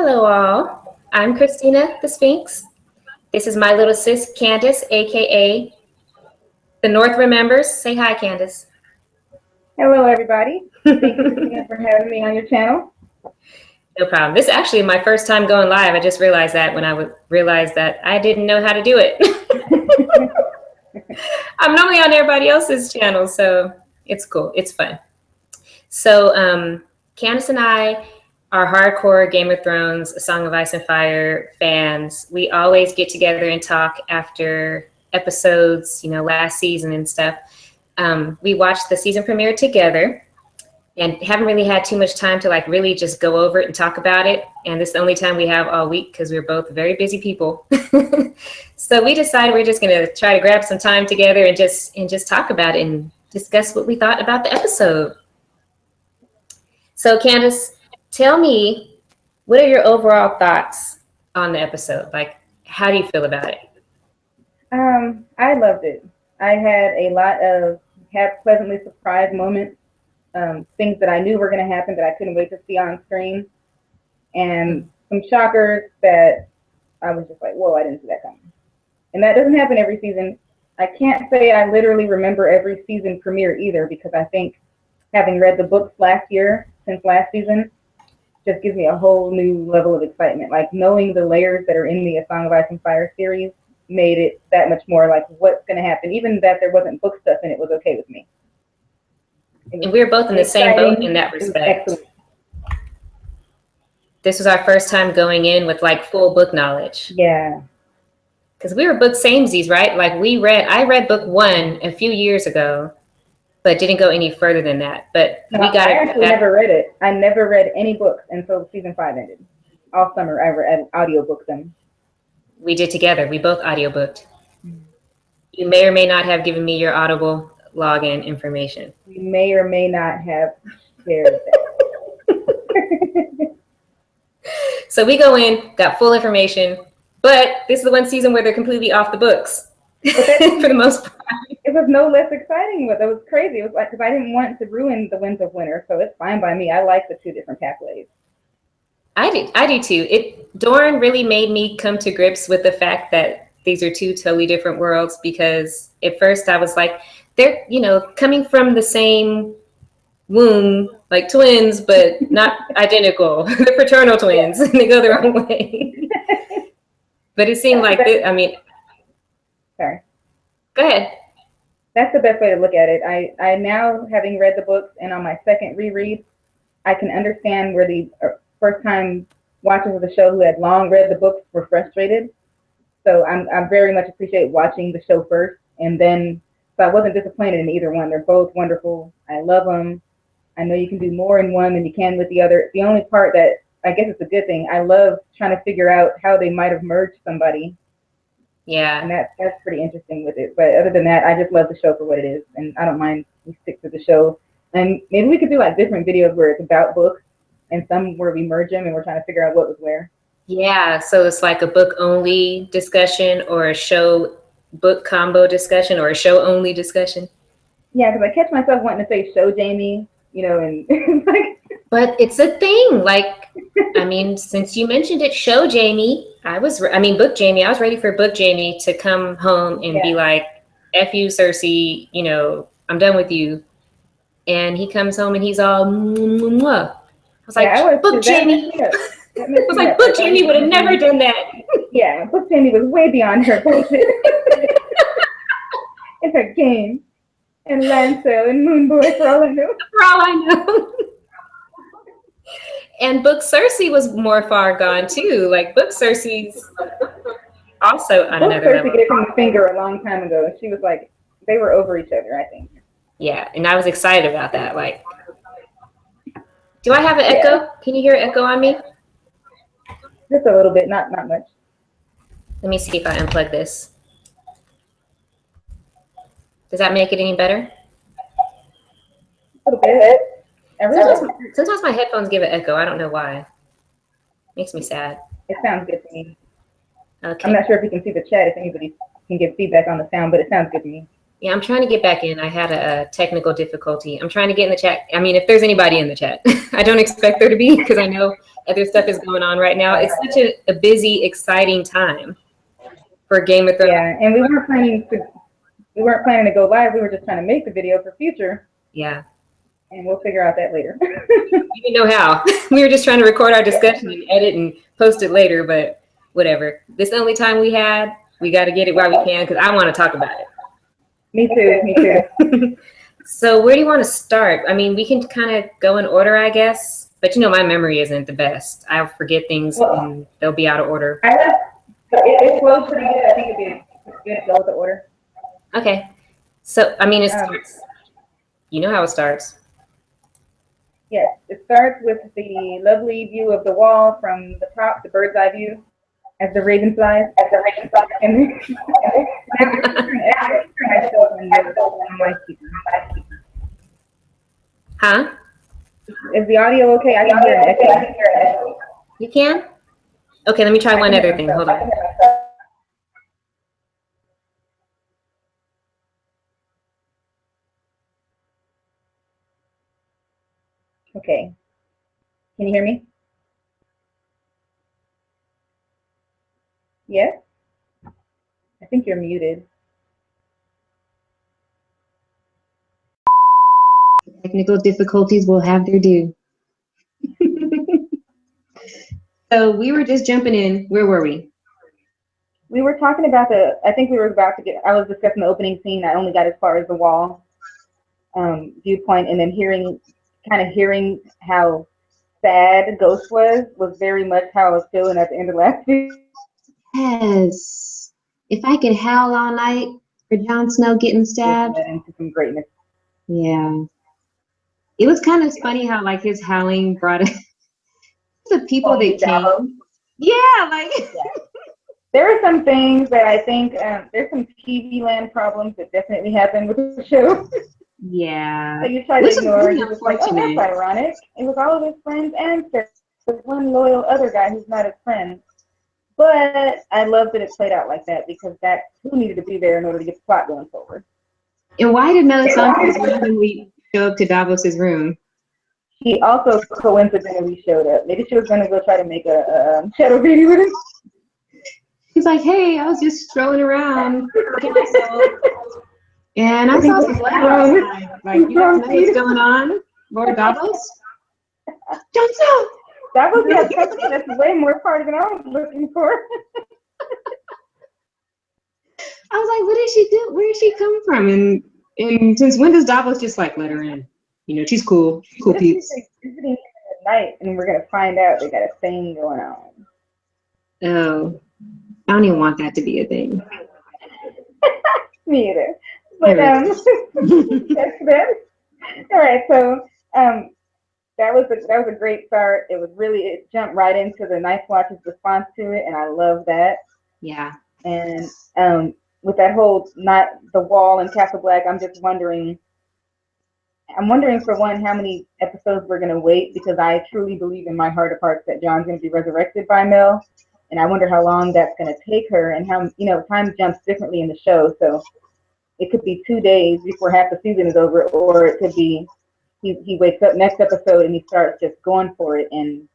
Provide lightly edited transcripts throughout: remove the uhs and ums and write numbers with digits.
Hello all, I'm Christina the Sphinx. This is my little sis, Candace, aka the North Remembers. Say hi, Candace. Hello, everybody. Thank you, Christina, for having me on your channel. No problem. This is actually my first time going live. I just realized that when I realized that I didn't know how to do it. I'm normally on everybody else's channel, so it's cool. It's fun. So Candace and I are hardcore Game of Thrones, A Song of Ice and Fire fans. We always get together and talk after episodes, last season and stuff. We watched the season premiere together and haven't really had too much time to really just go over it and talk about it. And this is the only time we have all week because we're both very busy people. So we decided we're just going to try to grab some time together and just talk about it and discuss what we thought about the episode. So Candace, tell me, what are your overall thoughts on the episode? How do you feel about it? I loved it. I had a lot of pleasantly surprised moments, things that I knew were going to happen that I couldn't wait to see on screen, and some shockers that I was just like, whoa, I didn't see that coming. And that doesn't happen every season. I can't say I literally remember every season premiere either, because I think having read the books since last season, just gives me a whole new level of excitement. Like, knowing the layers that are in the A Song of Ice and Fire series made it that much more like what's going to happen. Even that there wasn't book stuff in it was okay with me. And we were both in the same boat in that respect. This was our first time going in with full book knowledge. Yeah. Because we were book samesies, right? I read book 1 a few years ago, but didn't go any further than that. But I actually never read it. I never read any books until season 5 ended. All summer I read audiobook them. We did together. We both audiobooked. You may or may not have given me your Audible login information. We may or may not have shared that. So we go in, got full information, but this is the one season where they're completely off the books for the most part. It was no less exciting. It was crazy. It was because I didn't want to ruin the Winds of Winter, so it's fine by me. I like the two different pathways. I do too. Dorne really made me come to grips with the fact that these are two totally different worlds, because at first I was like, they're, coming from the same womb, like twins, but not identical. They're fraternal twins, and they go their own way. But it seemed like Sorry. Go ahead. That's the best way to look at it. I now, having read the books and on my second reread, I can understand where the first-time watchers of the show who had long read the books were frustrated. So I very much appreciate watching the show first, and then so I wasn't disappointed in either one. They're both wonderful. I love them. I know you can do more in one than you can with the other. The only part that I guess it's a good thing, I love trying to figure out how they might have merged somebody. Yeah. And that's pretty interesting with it. But other than that, I just love the show for what it is, and I don't mind we stick to the show. And maybe we could do different videos where it's about books, and some where we merge them and we're trying to figure out what was where. Yeah, so it's like a book only discussion, or a show book combo discussion, or a show only discussion. Yeah, because I catch myself wanting to say show Jamie, and but it's a thing. Since you mentioned it, show Jamie, book Jamie, I was ready for book Jamie to come home and be like, F you, Cersei, I'm done with you. And he comes home and he's all, mwah. I was like, book Jamie. I was like, book Jamie would have never done that. Yeah, book Jamie was way beyond her bullshit. It's her game. And Lancel and Moonboy, for all I know. And book Cersei was more far gone too. Book Cersei's also on another level. Cersei gave him the finger a long time ago. She was like, they were over each other, I think. Yeah, and I was excited about that. Do I have an echo? Can you hear echo on me? Just a little bit, not much. Let me see if I unplug this. Does that make it any better? A little bit. Sometimes my headphones give an echo. I don't know why. Makes me sad. It sounds good to me. Okay. I'm not sure if you can see the chat, if anybody can give feedback on the sound, but it sounds good to me. Yeah, I'm trying to get back in. I had a technical difficulty. I'm trying to get in the chat. I mean, if there's anybody in the chat, I don't expect there to be because I know other stuff is going on right now. It's such a busy, exciting time for Game of Thrones. Yeah, and we weren't planning to go live. We were just trying to make the video for future. Yeah. And we'll figure out that later. We didn't know how. We were just trying to record our discussion and edit and post it later, but whatever. This is the only time we had. We got to get it while we can because I want to talk about it. Me too. Me too. So where do you want to start? I mean, we can kind of go in order, I guess. But you know, my memory isn't the best. I'll forget things and they'll be out of order. It flows pretty good. I think it'd be good to go with the order. Okay. So, I mean, it starts. You know how it starts. Yes, it starts with the lovely view of the wall from the top, the bird's eye view, as the raven flies. And huh? Is the audio okay? I can hear an echo. You can? Okay, let me try one other thing. Hold on. Okay. Can you hear me? Yes? I think you're muted. Technical difficulties will have their due. So we were just jumping in. Where were we? We were talking about I think we were about to I was discussing the opening scene. I only got as far as the wall viewpoint, and then hearing how sad Ghost was very much how I was feeling at the end of last week. Yes. If I could howl all night for Jon Snow getting stabbed. Into some greatness. Yeah. It was kind of funny how like his howling brought the people that came. Yeah, like there are some things that I think there's some TV land problems that definitely happen with the show. Yeah. So you try to ignore it. It's like, oh, that's ironic. It was all of his friends and there's one loyal other guy who's not his friend. But I love that it played out like that because that's who needed to be there in order to get the plot going forward. And why did Melisandre randomly show up to Davos's room? He also coincidentally showed up. Maybe she was going to go try to make a shadow baby with him. He's like, hey, I was just strolling around, looking at myself, and I saw some blood outside. Like, you don't know what's going on, Lord Davos? Jon Snow! Davos got company that's way more party than I was looking for. I was like, what did she do? Where did she come from? And since when does Davos just like let her in? You know, she's cool. Cool peeps. Visiting at night, and we're gonna find out they got a thing going on. Oh, I don't even want that to be a thing. Me either. But that's that. All right, so that was a great start. It jumped right into the Night's Watch's response to it, and I love that. Yeah. And with that whole not the wall and Castle Black, I'm wondering for one how many episodes we're gonna wait, because I truly believe in my heart of hearts that Jon's gonna be resurrected by Mel, and I wonder how long that's gonna take her, and how time jumps differently in the show, so it could be 2 days before half the season is over, or it could be he wakes up next episode and he starts just going for it, and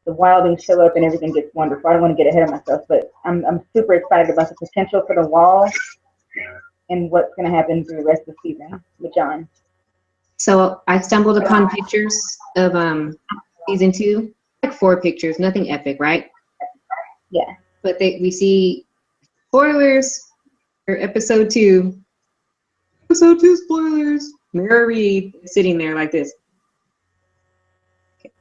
the wildlings show up and everything gets wonderful. I don't want to get ahead of myself, but I'm super excited about the potential for the wall and what's going to happen through the rest of the season with Jon. So I stumbled upon pictures of season 2, like 4 pictures, nothing epic, right? Yeah. But we see spoilers for episode 2. Episode 2 spoilers. Mira Reed sitting there like this. Okay.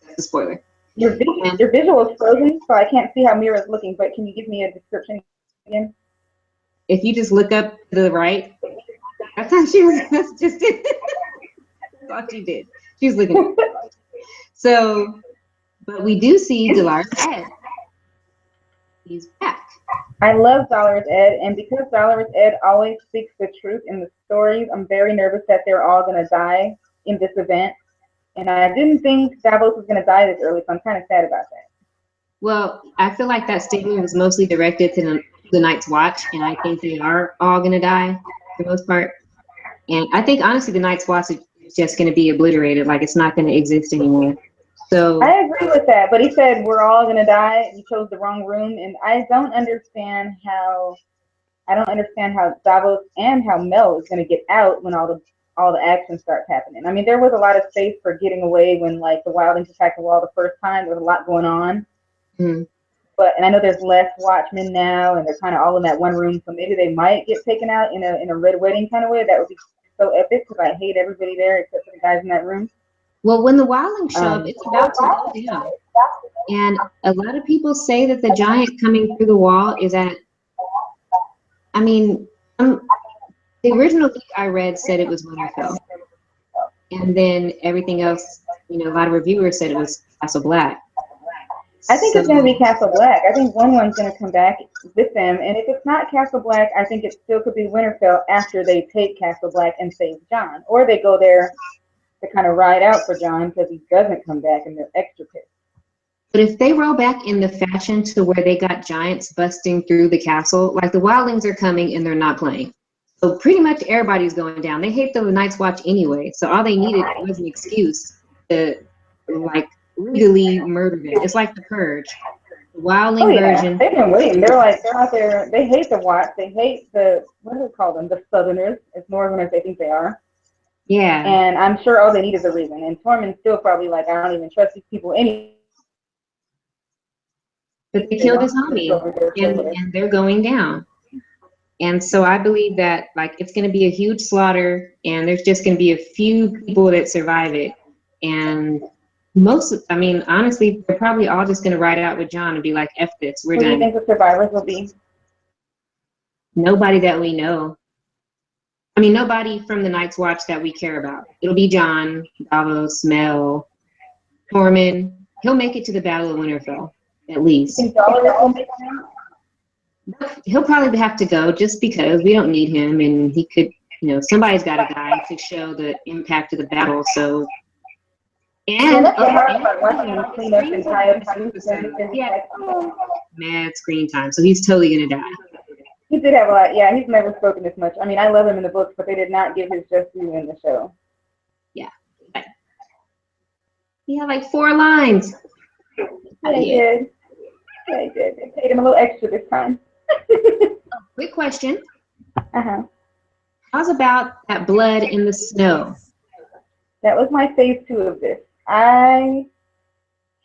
That's a spoiler. Your visual is frozen, so I can't see how Mira's looking, but can you give me a description again? If you just look up to the right, I thought she was just I thought she did. She was looking. So, but we do see Dolores Ed. He's back. I love Dolores Ed, and because Dolores Ed always speaks the truth in the stories, I'm very nervous that they're all going to die in this event. And I didn't think Davos was going to die this early, so I'm kind of sad about that. Well, I feel like that statement was mostly directed to the Night's Watch, and I think they are all going to die. for the most part. And I think honestly, the Night's Watch is just going to be obliterated. Like it's not going to exist anymore. So I agree with that, but he said we're all gonna die. You chose the wrong room, and I don't understand how Davos and how Mel is gonna get out when all the action starts happening. I mean, there was a lot of space for getting away when like the Wildlings attacked the wall the first time. There was a lot going on, and I know there's less Watchmen now, and they're kind of all in that one room, so maybe they might get taken out in a Red Wedding kind of way. That would be so epic because I hate everybody there except for the guys in that room. well, when the wildlings show up, it's about to go down. And a lot of people say that the giant coming through the wall is at, I mean, the original book I read said it was Winterfell. And then everything else, you know, a lot of reviewers said it was Castle Black. I think it's going to be Castle Black. I think one's going to come back with them. And if it's not Castle Black, I think it still could be Winterfell after they take Castle Black and save Jon. Or they go there to kind of ride out for Jon because he doesn't come back and they're extra pissed. But if they roll back in the fashion to where they got giants busting through the castle, like the wildlings are coming and they're not playing. So pretty much everybody's going down. They hate the Night's Watch anyway. So all they needed was an excuse to like legally murder them. It's like the Purge. The wildling version. They've been waiting. They're out there. They hate the Watch. They hate what do they call them? The Southerners, as Northerners they think they are. Yeah. And I'm sure all they need is a reason. And Tormund's still probably like, I don't even trust these people anymore. But they killed his homie, and they're going down. And so I believe that like it's going to be a huge slaughter, and there's just going to be a few people that survive it. And I mean, honestly, they're probably all just going to ride out with Jon and be like, F this, we're done. Who do you think the survivors will be? Nobody that we know. I mean, nobody from the Night's Watch that we care about. It'll be Jon, Davos, Mel, Tormund. He'll make it to the Battle of Winterfell, at least. You think Dollar will make it? He'll probably have to go just because we don't need him, and he could, you know, somebody's got to die to show the impact of the battle. So, and mad screen time, so he's totally gonna die. He did have a lot. Yeah, he's never spoken this much. I mean, I love him in the books, but they did not give his just due in the show. Yeah, he had like 4 lines. They did. They did. They paid him a little extra this time. Quick question. How's about that blood in the snow? That was my phase 2 of this. I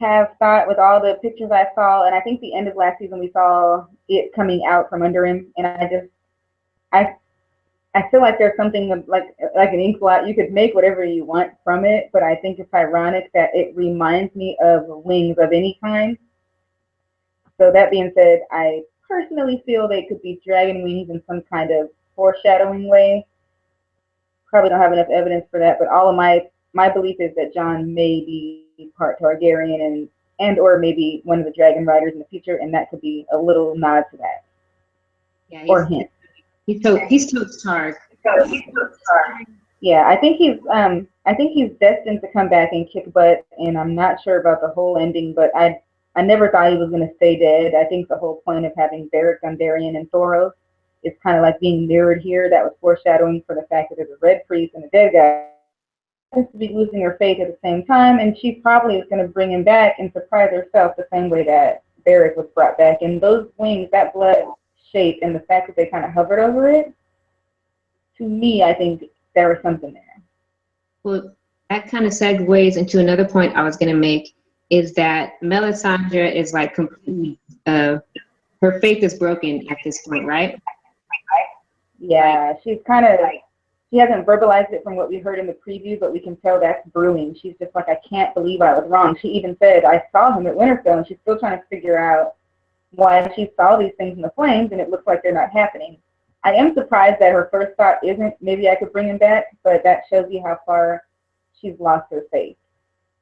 have thought with all the pictures I saw, and I think the end of last season we saw it coming out from under him, and I feel like there's something like an ink blot. You could make whatever you want from it, but I think it's ironic that it reminds me of wings of any kind. So that being said, I personally feel they could be dragon wings in some kind of foreshadowing way. Probably don't have enough evidence for that, but all of my belief is that Jon may be part Targaryen and or maybe one of the dragon riders in the future, and that could be a little nod to that. Yeah, or hint. He's totes Targ. Yeah, I think he's destined to come back and kick butt, and I'm not sure about the whole ending, but I never thought he was going to stay dead. I think the whole point of having Beric Dondarrion and Thoros is kind of like being mirrored here. That was foreshadowing for the fact that there's a red priest and a dead guy. Seems to be losing her faith at the same time, and she probably is going to bring him back and surprise herself the same way that Beric was brought back. And those wings, that blood shape, and the fact that they kind of hovered over it, to me, I think there was something there. Well, that kind of segues into another point I was going to make, is that Melisandre is like completely, her faith is broken at this point, right? Yeah, she's kind of like, she hasn't verbalized it from what we heard in the preview, but we can tell that's brewing. She's just like, I can't believe I was wrong. She even said, I saw him at Winterfell, and she's still trying to figure out why she saw these things in the flames, and it looks like they're not happening. I am surprised that her first thought isn't, maybe I could bring him back, but that shows you how far she's lost her faith.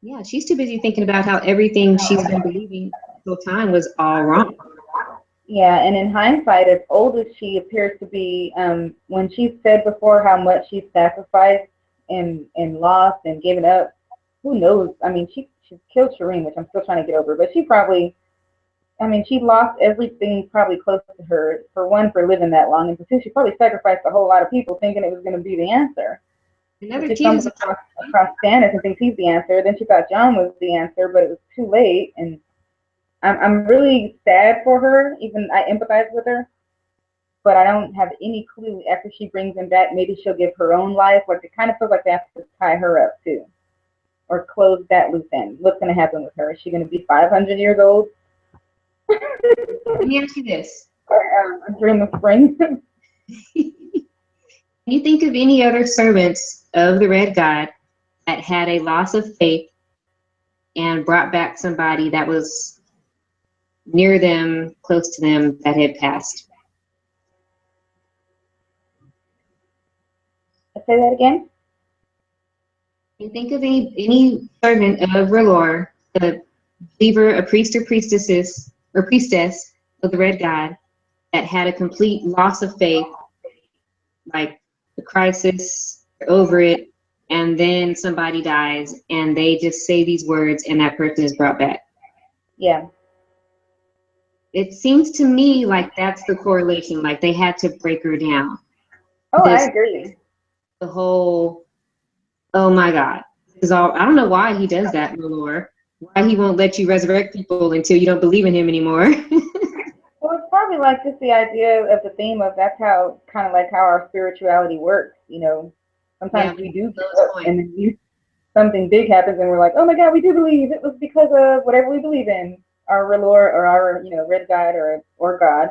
Yeah, she's too busy thinking about how everything she's been believing the whole time was all wrong. Yeah, and in hindsight, as old as she appears to be, when she said before how much she sacrificed and lost and given up, who knows? I mean, she killed Shireen, which I'm still trying to get over, but she probably I mean, she lost everything probably close to her. For one, for living that long, and for two, she probably sacrificed a whole lot of people thinking it was going to be the answer. Another She kid stumbles is across Stannis and thinks he's the answer. Then she thought John was the answer, but it was too late. And I'm really sad for her. Even I empathize with her, but I don't have any clue. After she brings him back, maybe she'll give her own life. Like it kind of feels like they have to tie her up too, or close that loose end. What's going to happen with her? Is she going to be 500 years old? Let me ask you this. During the spring. Can you think of any other servants of the Red God that had a loss of faith and brought back somebody that was near them, close to them, that had passed? Say that again. Can you think of any servant of R'hllor, a believer, a priest or priestess of the Red God, that had a complete loss of faith, like the crisis, over it, and then somebody dies, and they just say these words, and that person is brought back? Yeah. It seems to me like that's the correlation. Like they had to break her down. Oh, I agree. The whole, oh my God, this is all. I don't know why he does that, R'hllor. Why he won't let you resurrect people until you don't believe in him anymore. Well, it's probably like just the idea of the theme of that's how kind of like how our spirituality works. You know, sometimes we do give up and then something big happens and we're like, oh my God, we do believe it was because of whatever we believe in, our R'hllor or our Red God or God.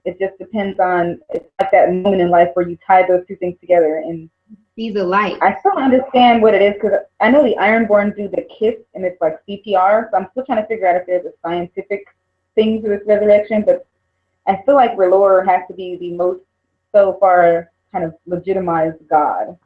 It just depends on, it's like that moment in life where you tie those two things together and be the light. I still don't understand what it is because I know the Ironborn do the kiss and it's like CPR, so I'm still trying to figure out if there's a scientific thing to this resurrection, but I feel like R'hllor has to be the most so far kind of legitimized God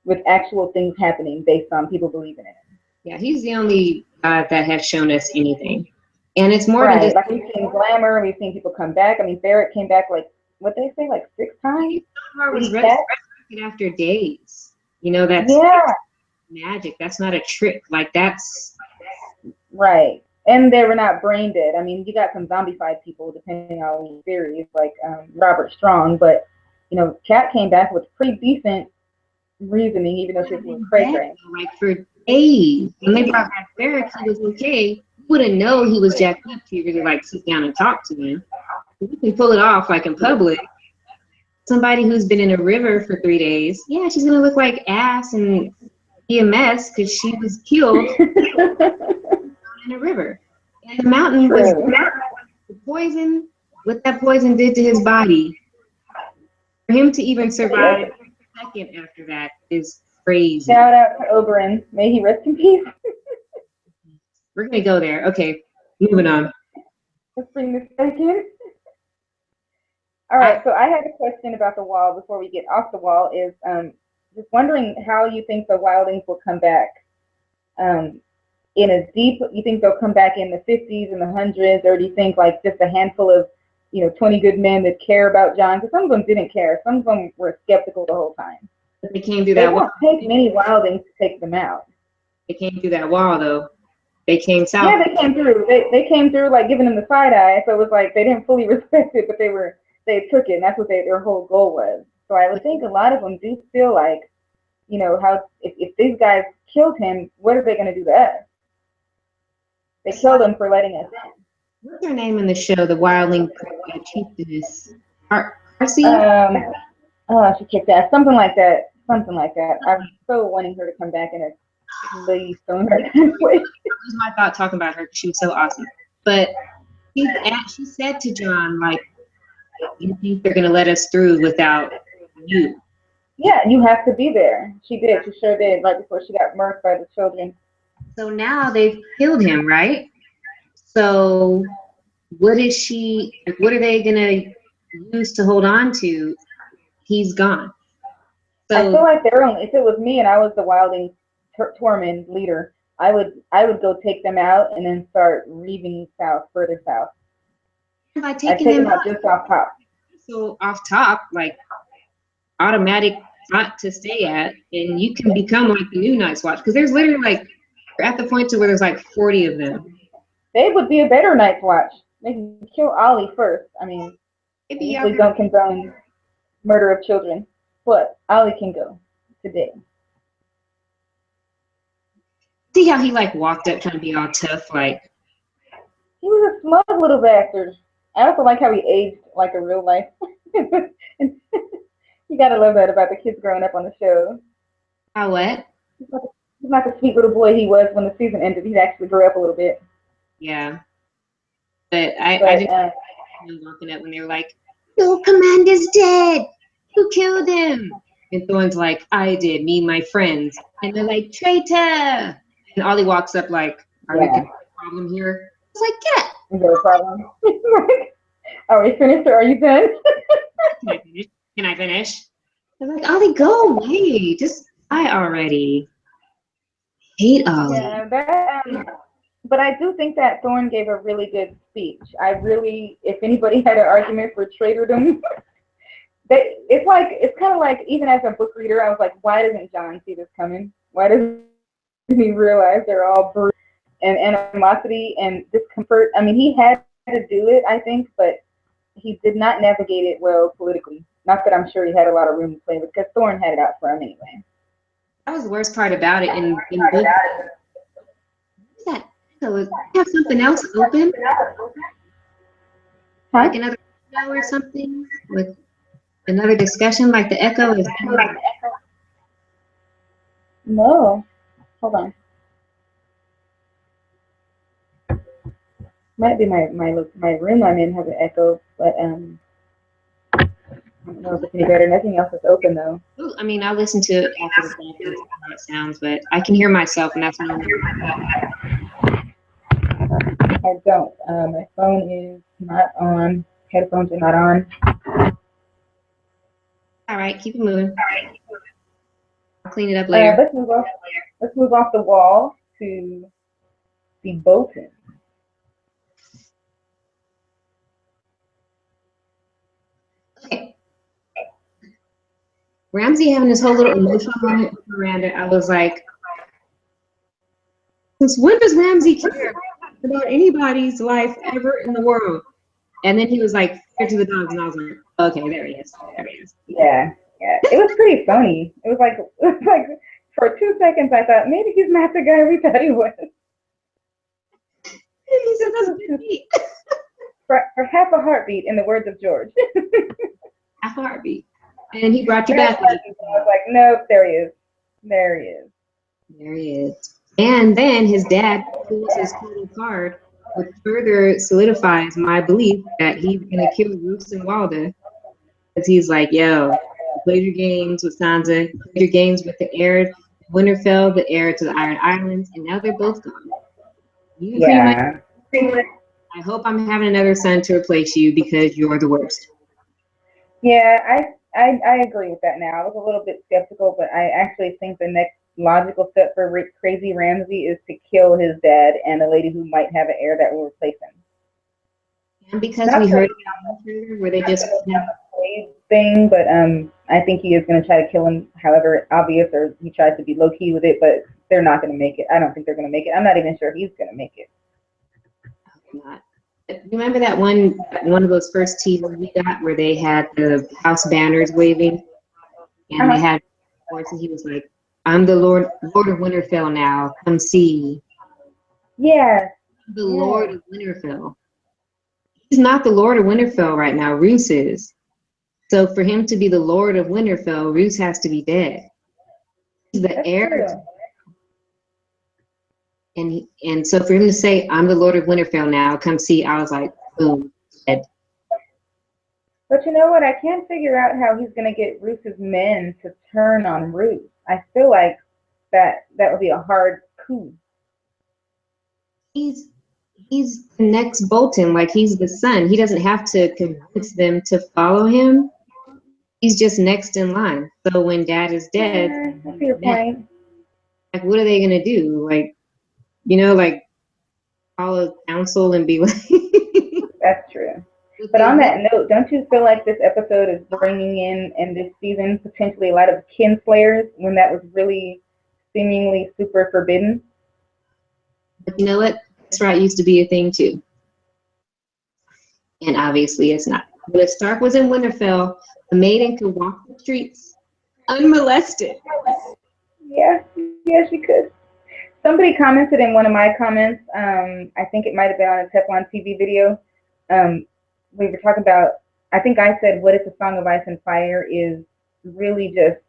with actual things happening based on people believing in it. Yeah, he's the only God that has shown us anything. And it's more than just like we've seen glamour, we've seen people come back. I mean, Barrett came back like what they say, like 6 times. Was resurrected after days. That's magic. That's not a trick. Like that's right. And they were not brain dead. I mean, you got some zombified people, depending on your theories, like Robert Strong. But Kat came back with pretty decent reasoning, even though she was cray-cray. Like for days. When they brought back Barrett, he was okay. You wouldn't know he was jacked up to really like sit down and talk to him. You can pull it off like in public. Somebody who's been in a river for 3 days, yeah, she's gonna look like ass and be a mess because she was killed in a river. And the mountain was the poison. What that poison did to his body, for him to even survive a second after that is crazy. Shout out to Oberyn. May he rest in peace. We're gonna go there. Okay, moving on. Let's bring this back in. All right, so I had a question about the wall before we get off the wall. Is just wondering how you think the wildlings will come back. You think they'll come back in the 50s and the 100s, or do you think like just a handful of 20 good men that care about Jon? Because some of them didn't care. Some of them were skeptical the whole time. But they came through that wall. It won't take many wildlings to take them out. They came through that wall though. They came south. Yeah, they came through. They came through like giving them the side eye. So it was like they didn't fully respect it, but they took it, and that's what their whole goal was. So I would think a lot of them do feel like, how if these guys killed him, what are they going to do to us? They killed him for letting us in. What's her name in the show? The wildling chiefess, Arcee? She kicked ass. Something like that. I'm so wanting her to come back in a Lady Stoneheart kind of way. That was my thought talking about her. She was so awesome. But she said to Jon, like, you think they're going to let us through without you? Yeah, you have to be there. She did. She sure did, right before she got murked by the children. So now they've killed him, right? So what are they going to use to hold on to? He's gone. So I feel like if it was me and I was the wildling Tormund leader, I would go take them out and then start reaving further south. By taking them out just off top. So off top, like automatic spot to stay at, and you can become like the new Night's Watch, because there's literally like we're at the point to where there's like 40 of them. They would be a better Night's Watch. They can kill Ollie first. I mean, I Maybe y'all usually could don't condone murder of children, but Ollie can go today. see how he like walked up trying to be all tough, like He was a smug little bastard. I also like how he aged like a real life. You gotta love that about the kids growing up on the show. how what? He's not the sweet little boy he was when the season ended. He actually grew up a little bit. Yeah. But I But just walking up when they were like, "Your commander's dead. Who killed him?" And Thorne's like, "I did, me and my friends." And they're like, "Traitor!" And Ollie walks up like, "Are we yeah, a problem here?" It's like, "Yeah." is there a problem? Are we finished or are you done? Can I finish? Can I finish? They're like, "Ollie, go away. Just die already." Hate Ollie. Yeah, but I do think that Thorne gave a really good speech. If anybody had an argument for traitordom, it's kind of like, even as a book reader, I was like, why doesn't John see this coming? Why doesn't he realize they're all brute and animosity and discomfort? I mean, he had to do it, I think, but he did not navigate it well politically. Not that I'm sure he had a lot of room to play with, because Thorne had it out for him anyway. That was the worst part about it in book. What's that? So you have something else open? Huh? Like another show or something? With another discussion? Like the echo is No. Hold on. Might be my room I'm in has an echo, but I don't know if it's any better. Nothing else is open though. Ooh, I mean, I'll listen to it after the fact and see how it sounds, but I can hear myself, and that's normal. I don't. My phone is not on. Headphones are not on. All right, keep it moving. I'll clean it up later. Let's move off the wall to the Bolton. Okay. Ramsey having this whole little emotional moment with Miranda. I was like, since when does Ramsey care about anybody's life ever in the world? And then he was like, fair to the dogs, and I was like, okay, there he is. There he is. Yeah. It was pretty funny. It was like for 2 seconds I thought maybe he's not the guy we thought he was. He said that's a good beat. For half a heartbeat, in the words of George. Half a heartbeat. And he brought you back. I was like, nope, there he is. There he is. There he is. And then his dad pulls his total card, which further solidifies my belief that he's gonna kill Roose and Walda. Because he's like, yo, you played your games with Sansa, played your games with the heir to Winterfell, the heir to the Iron Islands, and now they're both gone. You pretty much, I hope I'm having another son to replace you because you're the worst. Yeah, I agree with that now. I was a little bit skeptical, but I actually think the next logical step for Crazy Ramsey is to kill his dad and the lady who might have an heir that will replace him. And because we heard where they just thing, but I think he is going to try to kill him, however obvious, or he tries to be low key with it, but they're not going to make it. I don't think they're going to make it. I'm not even sure he's going to make it. Not. Remember that one of those first teasers we got where they had the house banners waving, and they had voice, and he was like, "I'm the Lord of Winterfell now. Come see." Yeah. The Lord of Winterfell. He's not the Lord of Winterfell right now. Roose is. So for him to be the Lord of Winterfell, Roose has to be dead. He's the heir. And so for him to say, "I'm the Lord of Winterfell now, come see," I was like, boom, dead. But you know what? I can't figure out how he's going to get Roose's men to turn on Roose. I feel like that would be a hard coup. He's the next Bolton, like he's the son. He doesn't have to convince them to follow him. He's just next in line. So when dad is dead, I see your point. Like what are they gonna do? Like, you know, like call a council and be like That's true. But on that note, don't you feel like this episode is bringing in this season potentially a lot of kinslayers when that was really seemingly super forbidden? But you know what? That's right, used to be a thing too. And obviously it's not. But if Stark was in Winterfell, the maiden could walk the streets unmolested. Yeah, yeah, she could. Somebody commented in one of my comments, I think it might have been on a Teflon TV video. We were talking about, I think I said, what if the Song of Ice and Fire is really just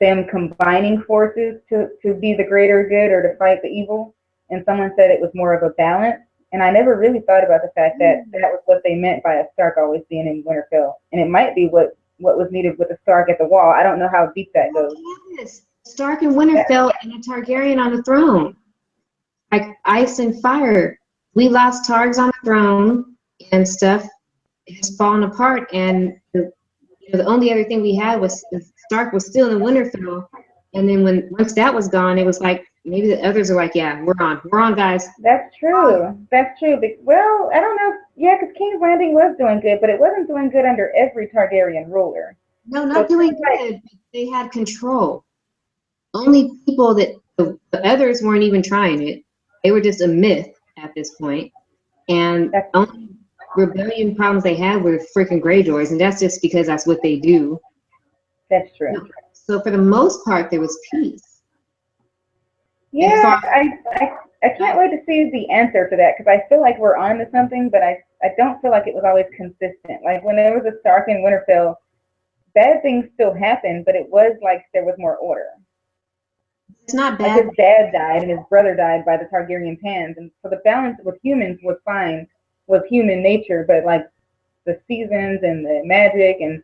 them combining forces to be the greater good or to fight the evil? And someone said it was more of a balance. And I never really thought about the fact that that was what they meant by a Stark always being in Winterfell. And it might be what was needed with the Stark at the wall. I don't know how deep that goes. Yes. Stark and Winterfell and a Targaryen on the throne. Like ice and fire. We lost Targs on the throne and stuff has fallen apart. And the only other thing we had was Stark was still in Winterfell. And then once that was gone, it was like, maybe the others are like, yeah, we're on, guys. That's true. That's true. Well, I don't know. Yeah, because King's Landing was doing good, but it wasn't doing good under every Targaryen ruler. No, not doing good. They had control. Only people that the others weren't even trying it. They were just a myth at this point. And the only rebellion problems they had were freaking Greyjoys, and that's just because that's what they do. That's true. So for the most part, there was peace. Yeah, I can't wait to see the answer to that, because I feel like we're on to something, but I don't feel like it was always consistent. Like when there was a Stark in Winterfell, bad things still happened, but it was like there was more order. It's not bad. Like his dad died and his brother died by the Targaryen's hands, and so the balance with humans was fine, was human nature, but like the seasons and the magic and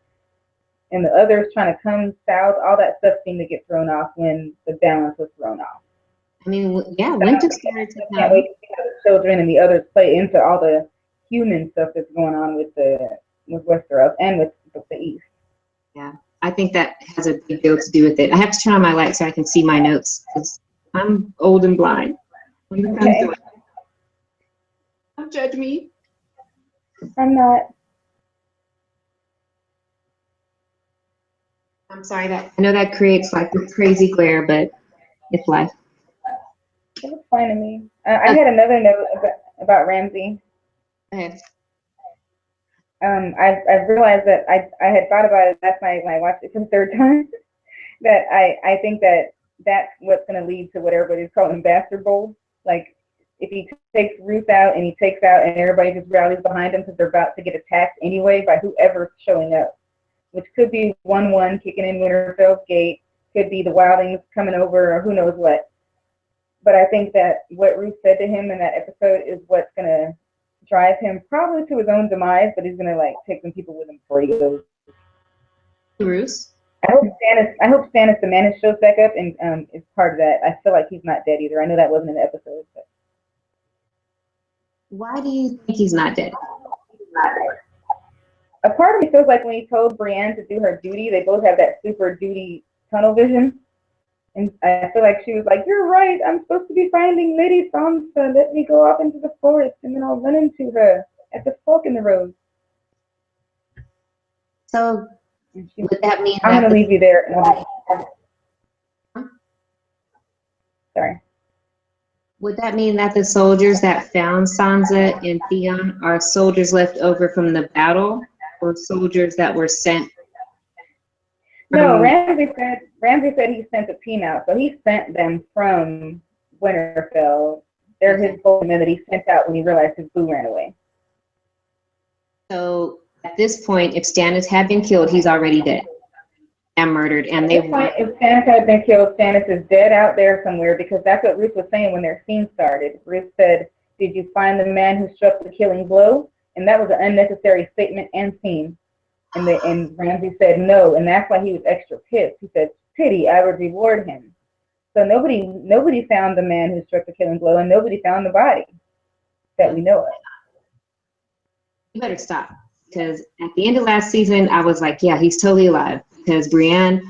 the others trying to come south, all that stuff seemed to get thrown off when the balance was thrown off. I mean, yeah, winter started to come. I can't wait to see how the children and the others play into all the human stuff that's going on with Westeros and with the East. Yeah, I think that has a big deal to do with it. I have to turn on my light so I can see my notes because I'm old and blind. Okay. Don't judge me. I'm not. I'm sorry that I know that creates like this crazy glare, but it's life. It was fine to me. I had another note about Ramsay. Okay. I realized that I had thought about it last night when I watched it for the third time. That I think that's what's going to lead to what everybody's calling Bastard Bowl. Like if he takes Ruth out and he takes out and everybody just rallies behind him because they're about to get attacked anyway by whoever's showing up, which could be 1-1 kicking in Winterfell's gate, could be the Wildings coming over, or who knows what. But I think that what Ruth said to him in that episode is what's going to drive him probably to his own demise, but he's going to like take some people with him before he goes. Bruce? I hope Stannis the Manus shows back up and is part of that. I feel like he's not dead either. I know that wasn't in the episode. But. Why do you think he's not dead? A part of me feels like when he told Brienne to do her duty, they both have that super duty tunnel vision. And I feel like she was like, "You're right. I'm supposed to be finding Lady Sansa. Let me go off into the forest, and then I'll run into her at the fork in the road." So would that mean I'm gonna leave you there. Sorry. Would that mean that the soldiers that found Sansa and Theon are soldiers left over from the battle, or soldiers that were sent? No, Ramsay said he sent a team out, so he sent them from Winterfell. They're his men that he sent out when he realized his boo ran away. So at this point, if Stannis had been killed, he's already dead and murdered. And if Stannis had been killed, Stannis is dead out there somewhere, because that's what Ruth was saying when their scene started. Ruth said, "Did you find the man who struck the killing blow?" And that was an unnecessary statement and scene. And Ramsay said no, and that's why he was extra pissed. He said, "Pity, I would reward him." So nobody found the man who struck the killing blow, and nobody found the body that we know of. You better stop, because at the end of last season, I was like, yeah, he's totally alive, because Brienne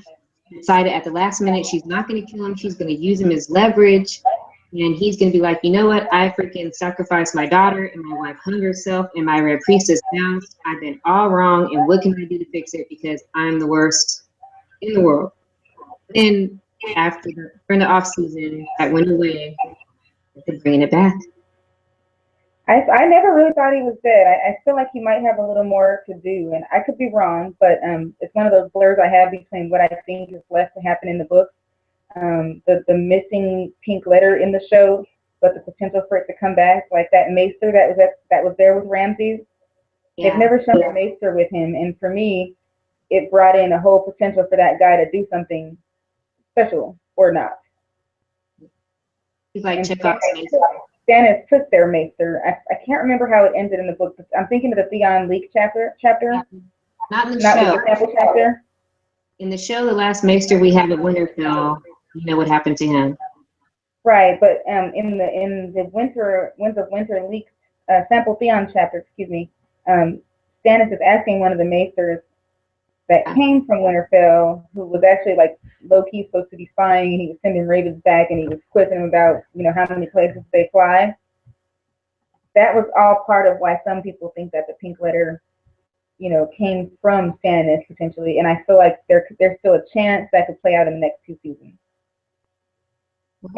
decided at the last minute she's not going to kill him. She's going to use him as leverage. And he's going to be like, you know what? I freaking sacrificed my daughter, and my wife hung herself, and my red priestess bounced. I've been all wrong, and what can I do to fix it? Because I'm the worst in the world. Then during the off season, that went away. To bring it back. I never really thought he was dead. I feel like he might have a little more to do, and I could be wrong, but it's one of those blurs I have between what I think is left to happen in the book, the missing pink letter in the show, but the potential for it to come back, like that maester that was there with Ramses. They've Yeah. never shown a maester with him, and for me, it brought in a whole potential for that guy to do something special or not. He's like And Chekhov's mace. Stannis took their maester. I can't remember how it ended in the book. But I'm thinking of the Theon Leak chapter, Not in the not show. the sample chapter. In the show, the last maester we have at Winterfell, you know what happened to him. Right, but in the Winds of Winter Leak sample Theon chapter, excuse me, Stannis is asking one of the maesters that came from Winterfell, who was actually like low key supposed to be spying, and he was sending ravens back, and he was quizzing him about how many places they fly. That was all part of why some people think that the pink letter came from Stannis potentially, and I feel like there's still a chance that could play out in the next 2 seasons.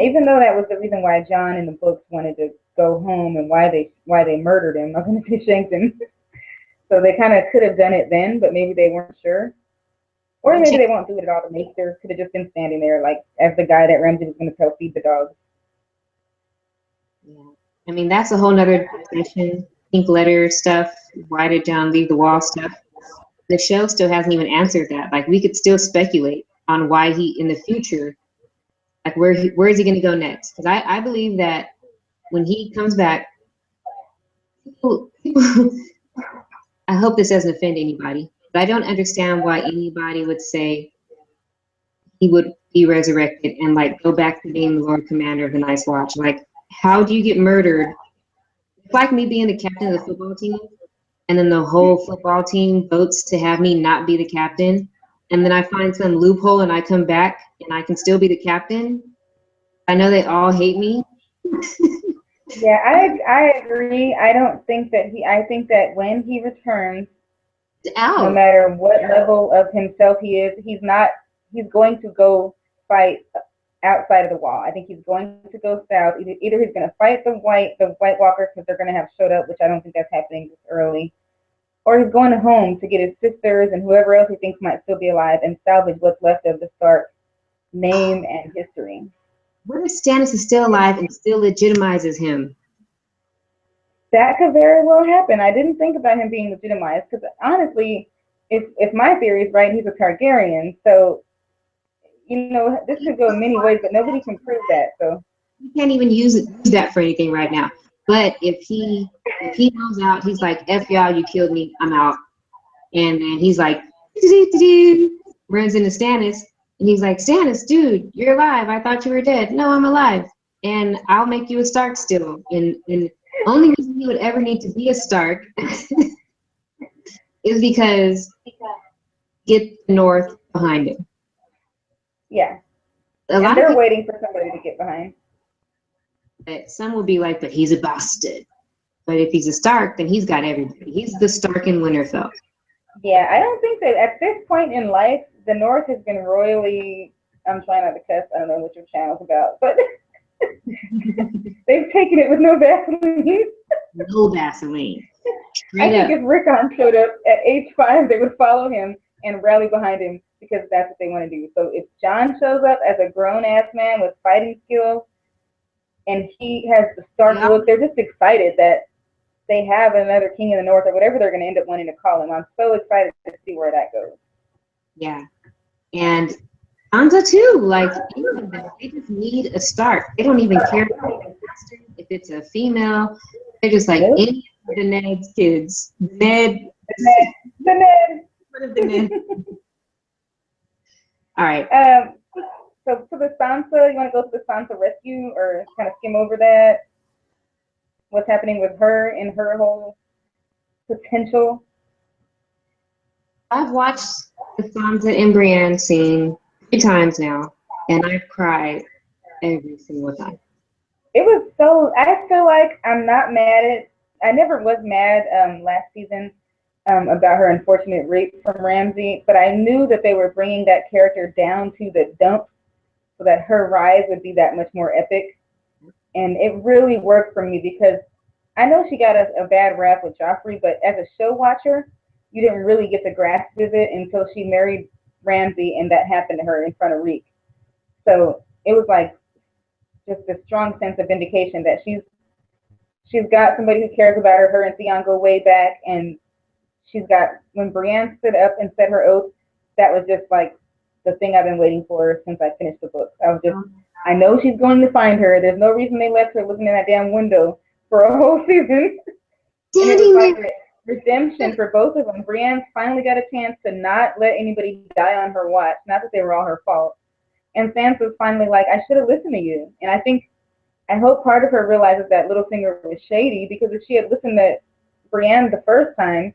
Even though that was the reason why Jon in the books wanted to go home and why they murdered him. I'm going to say shanked him. So they kind of could have done it then, but maybe they weren't sure. Or maybe they won't do it at all. The maester could have just been standing there like as the guy that Ramsay was going to tell feed the dogs. Yeah. I mean, that's a whole nother discussion. Pink letter stuff. Why did Jon leave the wall stuff? The show still hasn't even answered that. Like, we could still speculate on why he, in the future, like where is he going to go next? Because I believe that when he comes back, people, I hope this doesn't offend anybody, but I don't understand why anybody would say he would be resurrected and like go back to being the Lord Commander of the Night's Watch. Like, how do you get murdered? It's like me being the captain of the football team, and then the whole football team votes to have me not be the captain, and then I find some loophole and I come back and I can still be the captain. I know they all hate me. Yeah, I agree. I don't think that I think that when he returns, no matter what level of himself he is, he's going to go fight outside of the wall. I think he's going to go south. Either he's going to fight the White Walkers because they're going to have showed up, which I don't think that's happening this early, or he's going home to get his sisters and whoever else he thinks might still be alive and salvage what's left of the Stark name and history. What if Stannis is still alive and still legitimizes him? That could very well happen. I didn't think about him being legitimized because honestly, if my theory is right, he's a Targaryen. So, this could go in many ways, but nobody can prove that. So you can't even use that for anything right now. But if he goes out, he's like, "F y'all, you killed me, I'm out." And then he's like, runs into Stannis, and he's like, "Stannis, dude, you're alive. I thought you were dead. No, I'm alive, and I'll make you a Stark still." And only reason he would ever need to be a Stark is because get the North behind him. Yeah, and they're waiting for somebody to get behind. But some will be like, "But he's a bastard." But if he's a Stark, then he's got everybody. He's the Stark in Winterfell. Yeah, I don't think that at this point in life, the North has been royally, I'm trying not to cuss, I don't know what your channel's about, but they've taken it with no Vaseline. No Vaseline. I think if Rickon showed up at age 5, they would follow him and rally behind him because that's what they want to do. So if Jon shows up as a grown-ass man with fighting skills and he has the Stark look, they're just excited that they have another king in the North or whatever they're going to end up wanting to call him. I'm so excited to see where that goes. Yeah. And Sansa too, like, they just need a Stark. They don't even care if it's a female. They're just like, any of the Ned's kids. The Ned. All right. So for the Sansa, you want to go to the Sansa rescue or kind of skim over that? What's happening with her and her whole potential? I've watched the Sansa and Brienne scene 3 times now, and I've cried every single time. It was so, I feel like I'm not mad at, I never was mad last season about her unfortunate rape from Ramsay, but I knew that they were bringing that character down to the dumps so that her rise would be that much more epic. And it really worked for me because I know she got a bad rap with Joffrey, but as a show watcher, you didn't really get the grasp of it until she married Ramsay, and that happened to her in front of Reek. So it was like just a strong sense of vindication that she's got somebody who cares about her. Her and Theon go way back, and she's got, when Brienne stood up and said her oath, that was just like the thing I've been waiting for since I finished the book. I know she's going to find her. There's no reason they left her looking in that damn window for a whole season. And it was like redemption for both of them. Brienne finally got a chance to not let anybody die on her watch. Not that they were all her fault. And Sansa's finally like, I should have listened to you. And I hope part of her realizes that Littlefinger was shady, because if she had listened to Brienne the first time,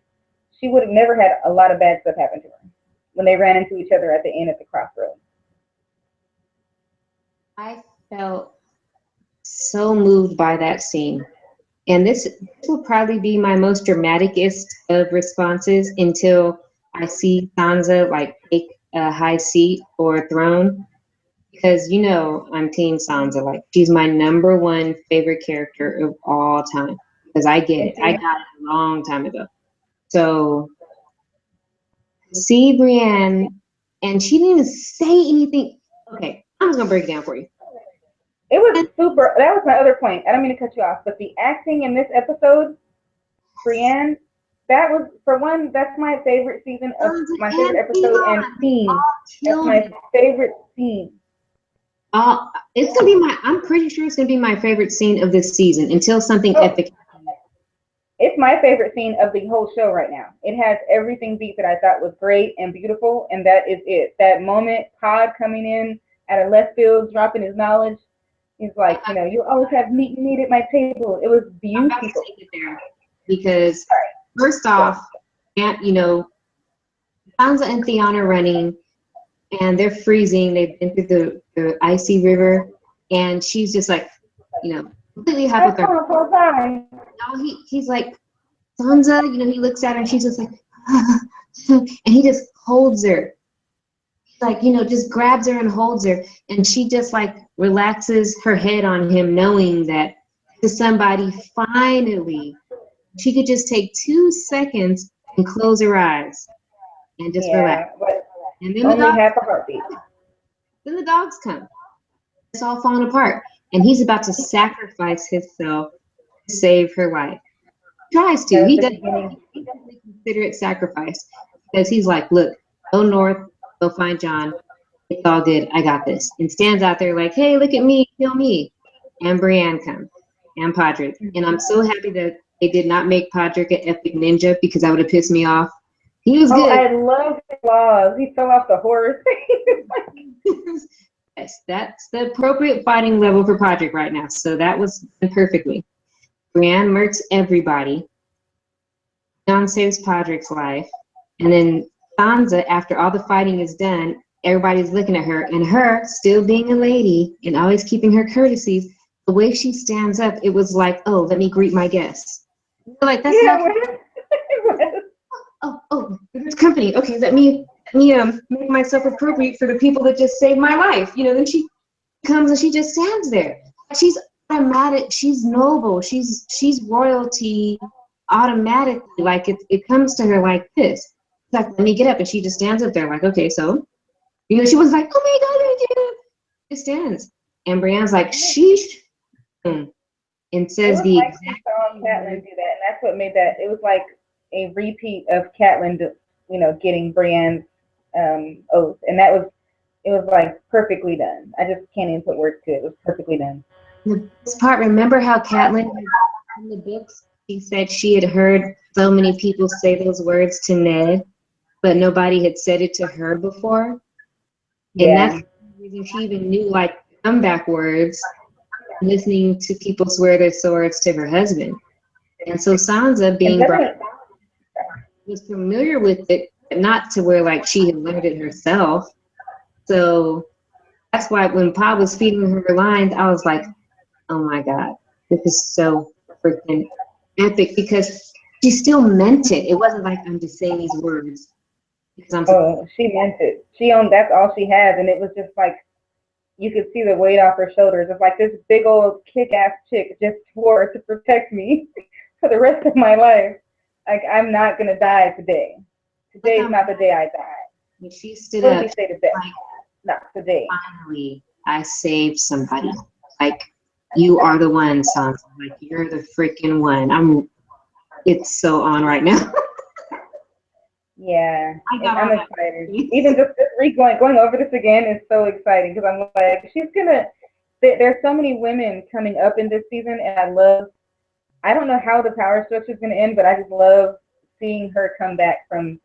she would have never had a lot of bad stuff happen to her when they ran into each other at the inn at the crossroads. I felt so moved by that scene. And this will probably be my most dramaticest of responses until I see Sansa like take a high seat or a throne. Because you know I'm Team Sansa. Like, she's my #1 favorite character of all time. Because I get it. I got it a long time ago. So see Brienne, and she didn't even say anything. Okay, I'm just gonna break it down for you. It was super. That was my other point. I don't mean to cut you off, but the acting in this episode, Brienne, that was, for one, that's my favorite season of my favorite episode and scene. That's my favorite scene. It's gonna be I'm pretty sure it's gonna be my favorite scene of this season until something epic. It's my favorite scene of the whole show right now. It has everything beat that I thought was great and beautiful, and that is it. That moment, Pod coming in out of left field, dropping his knowledge. He's like, you know, you always have meat and meat at my table. It was beautiful. I'm about to take it there because first off, you know, Sansa and Theon are running, and they're freezing. They've been through the icy river, and she's just like, you know, completely happy with her. No, he's like, Sansa, you know, he looks at her, and she's just like, and he just holds her. Like, you know, just grabs her and holds her, and she just like relaxes her head on him, knowing that to somebody finally she could just take 2 seconds and close her eyes and just relax. And then only half a heartbeat. Then the dogs come. It's all falling apart, and he's about to sacrifice himself to save her life. He tries to. He doesn't consider it sacrifice, because he's like, look, go north. Go find John. It's all good. I got this. And stands out there like, hey, look at me, kill me. And Brienne comes. And Podrick. And I'm so happy that they did not make Podrick an epic ninja, because that would have pissed me off. He was good. I love his claws. He fell off the horse. Yes, that's the appropriate fighting level for Podrick right now. So that was done perfectly. Brienne murks everybody. John saves Podrick's life. And then Sansa, after all the fighting is done, everybody's looking at her, and her, still being a lady and always keeping her courtesies, the way she stands up, it was like, oh, let me greet my guests. Like, that's there's company. Okay, let me make myself appropriate for the people that just saved my life. You know, then she comes and she just stands there. She's automatic. She's noble. She's royalty automatically. Like it comes to her like this. Like, let me get up, and she just stands up there like, okay, so, you know, she was like, oh my God, I did it. Just stands, and Brienne's like, sheesh, and says the exact. Catelyn do that, and that's what made that. It was like a repeat of Catelyn, you know, getting Brienne's oath, and it was like perfectly done. I just can't even put words to it. It was perfectly done. This part, remember how Catelyn in the books, she said she had heard so many people say those words to Ned, but nobody had said it to her before. Yeah. And that's the reason she even knew, like, comeback words, listening to people swear their swords to her husband. And so Sansa, being was familiar with it, but not to where, like, she had learned it herself. So that's why when Pa was feeding her lines, I was like, oh my God, this is so freaking epic, because she still meant it. It wasn't like, I'm just saying these words. She meant it. That's all she had, and it was just like, you could see the weight off her shoulders. It's like this big old kick-ass chick just swore to protect me, for the rest of my life. Like, I'm not going to die today. Today is not the day I die. When she stood up, Say today. like, not today. finally, I saved somebody. Like, you are the one, Sansa. Like, you're the freaking one. It's so on right now. Yeah, I'm excited. Even just going over this again is so exciting because I'm like, there's so many women coming up in this season, and I don't know how the power structure is going to end, but I just love seeing her come back from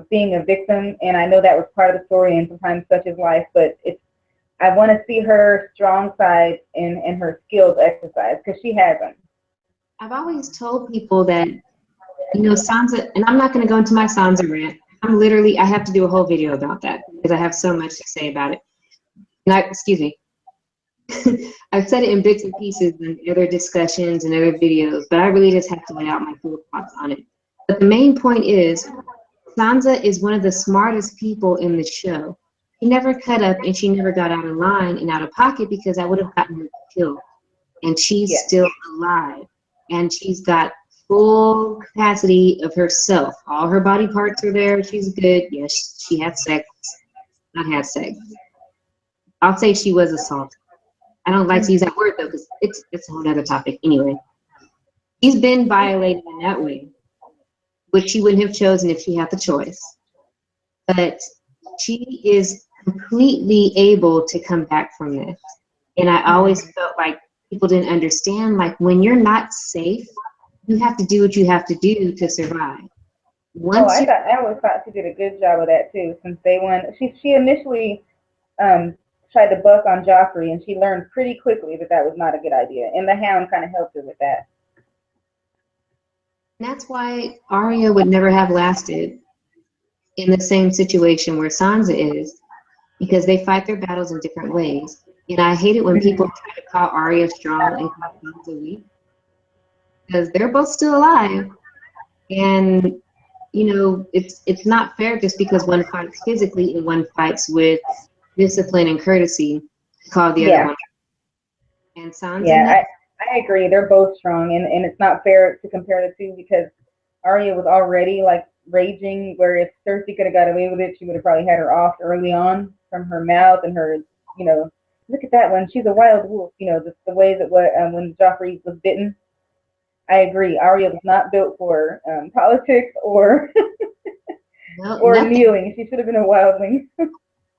being a victim. And I know that was part of the story, and sometimes such is life, but I want to see her strong side and her skills exercised because she has them. I've always told people that, Sansa, and I'm not going to go into my Sansa rant. I have to do a whole video about that because I have so much to say about it. Excuse me. I've said it in bits and pieces in other discussions and other videos, but I really just have to lay out my full thoughts on it. But the main point is, Sansa is one of the smartest people in the show. She never cut up and she never got out of line and out of pocket because I would have gotten her killed. And she's still alive. And she's got full capacity of herself. All her body parts are there. She's good. Yes, she had sex. Not had sex. I'll say she was assaulted. I don't like to use that word though because it's a whole other topic anyway. She's been violated in that way, which she wouldn't have chosen if she had the choice. But she is completely able to come back from this. And I always felt like people didn't understand, like when you're not safe, you have to do what you have to do to survive. I always thought she did a good job of that too since day one. She initially tried to buck on Joffrey, and she learned pretty quickly that was not a good idea. And the Hound kind of helped her with that. And that's why Arya would never have lasted in the same situation where Sansa is, because they fight their battles in different ways. And I hate it when people try to call Arya strong and call Sansa weak, because they're both still alive. And it's not fair just because one fights physically and one fights with discipline and courtesy to call the other one. And Sansa, I agree. They're both strong, and it's not fair to compare the two because Arya was already like raging, where if Cersei could have got away with it, she would have probably had her off early on from her mouth and her, look at that one, she's a wild wolf, the way that when Joffrey was bitten. I agree. Arya was not built for politics or kneeling. She should have been a wildling.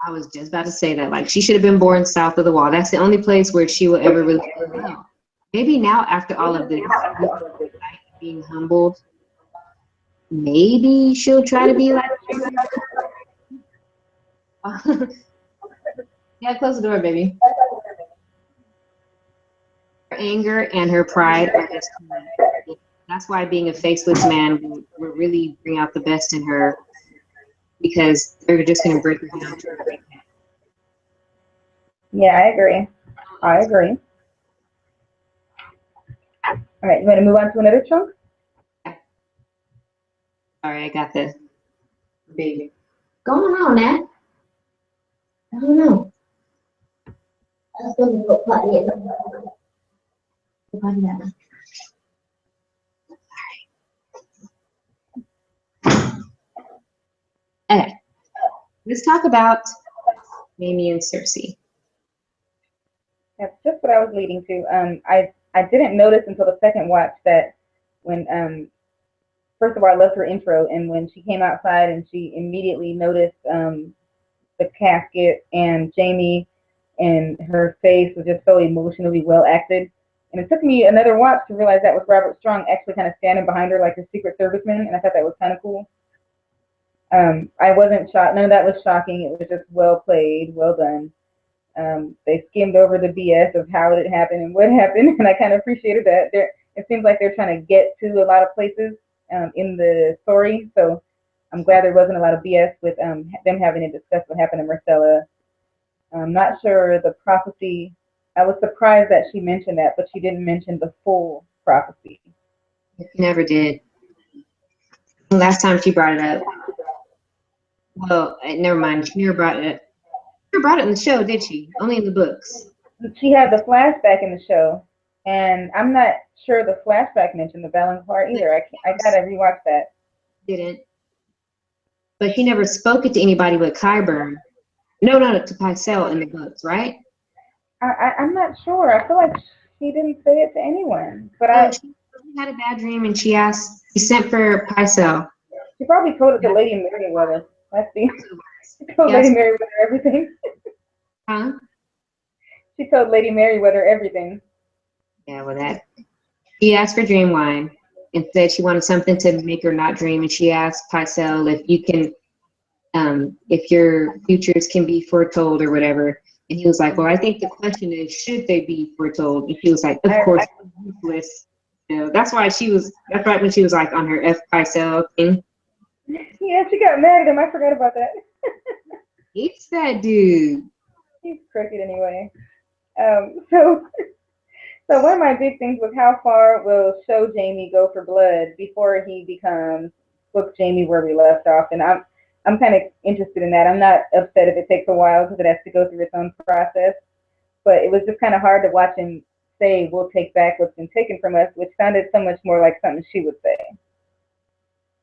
I was just about to say that. Like, she should have been born south of the wall. That's the only place where she will ever really do well. Maybe now, after all of this, being humbled, maybe she'll try to be like. Yeah, close the door, baby. Her anger and her pride are just. That's why being a faceless man will really bring out the best in her, because they're just going to break her down to her. Yeah, I agree. All right, you want to move on to another chunk? Sorry, I got the baby. Going on, Nat? I don't know. I was going to go potty in the Okay, let's talk about Jaime and Cersei. That's just what I was leading to. I didn't notice until the second watch that when first of all, I loved her intro, and when she came outside and she immediately noticed the casket and Jaime, and her face was just so emotionally well acted. And it took me another watch to realize that was Robert Strong actually kind of standing behind her like a Secret Serviceman, and I thought that was kind of cool. I wasn't shocked. None of that was shocking. It was just well played, well done. They skimmed over the BS of how it happened and what happened, and I kind of appreciated that. It seems like they're trying to get to a lot of places in the story, so I'm glad there wasn't a lot of BS with them having to discuss what happened to Marcella. I'm not sure the prophecy. I was surprised that she mentioned that, but she didn't mention the full prophecy. She never did. Last time she brought it up. Well, never mind. She never brought it up. She never brought it in the show, did she? Only in the books. She had the flashback in the show. And I'm not sure the flashback mentioned the Valen part either. I gotta rewatch that. Didn't. But she never spoke it to anybody but Qyburn. No, to Pycelle in the books, right? I'm not sure. I feel like she didn't say it to anyone. But She had a bad dream and she sent for Pycelle. she probably told it to Lady Merriweather. That's the she told Lady Merriweather everything. Huh? She told Lady Merriweather everything. Yeah, well she asked for dream wine and said she wanted something to make her not dream, and she asked Pycelle if you can if your futures can be foretold or whatever. And he was like, well, I think the question is, should they be foretold? And she was like, of course, useless. You know, that's right when she was like on her F Pycelle thing. Yeah, she got mad at him. I forgot about that. It's that dude. He's crooked anyway. So one of my big things was how far will show Jamie go for blood before he becomes book Jamie where we left off, and I'm kind of interested in that. I'm not upset if it takes a while because it has to go through its own process, but it was just kind of hard to watch him say we'll take back what's been taken from us, which sounded so much more like something she would say.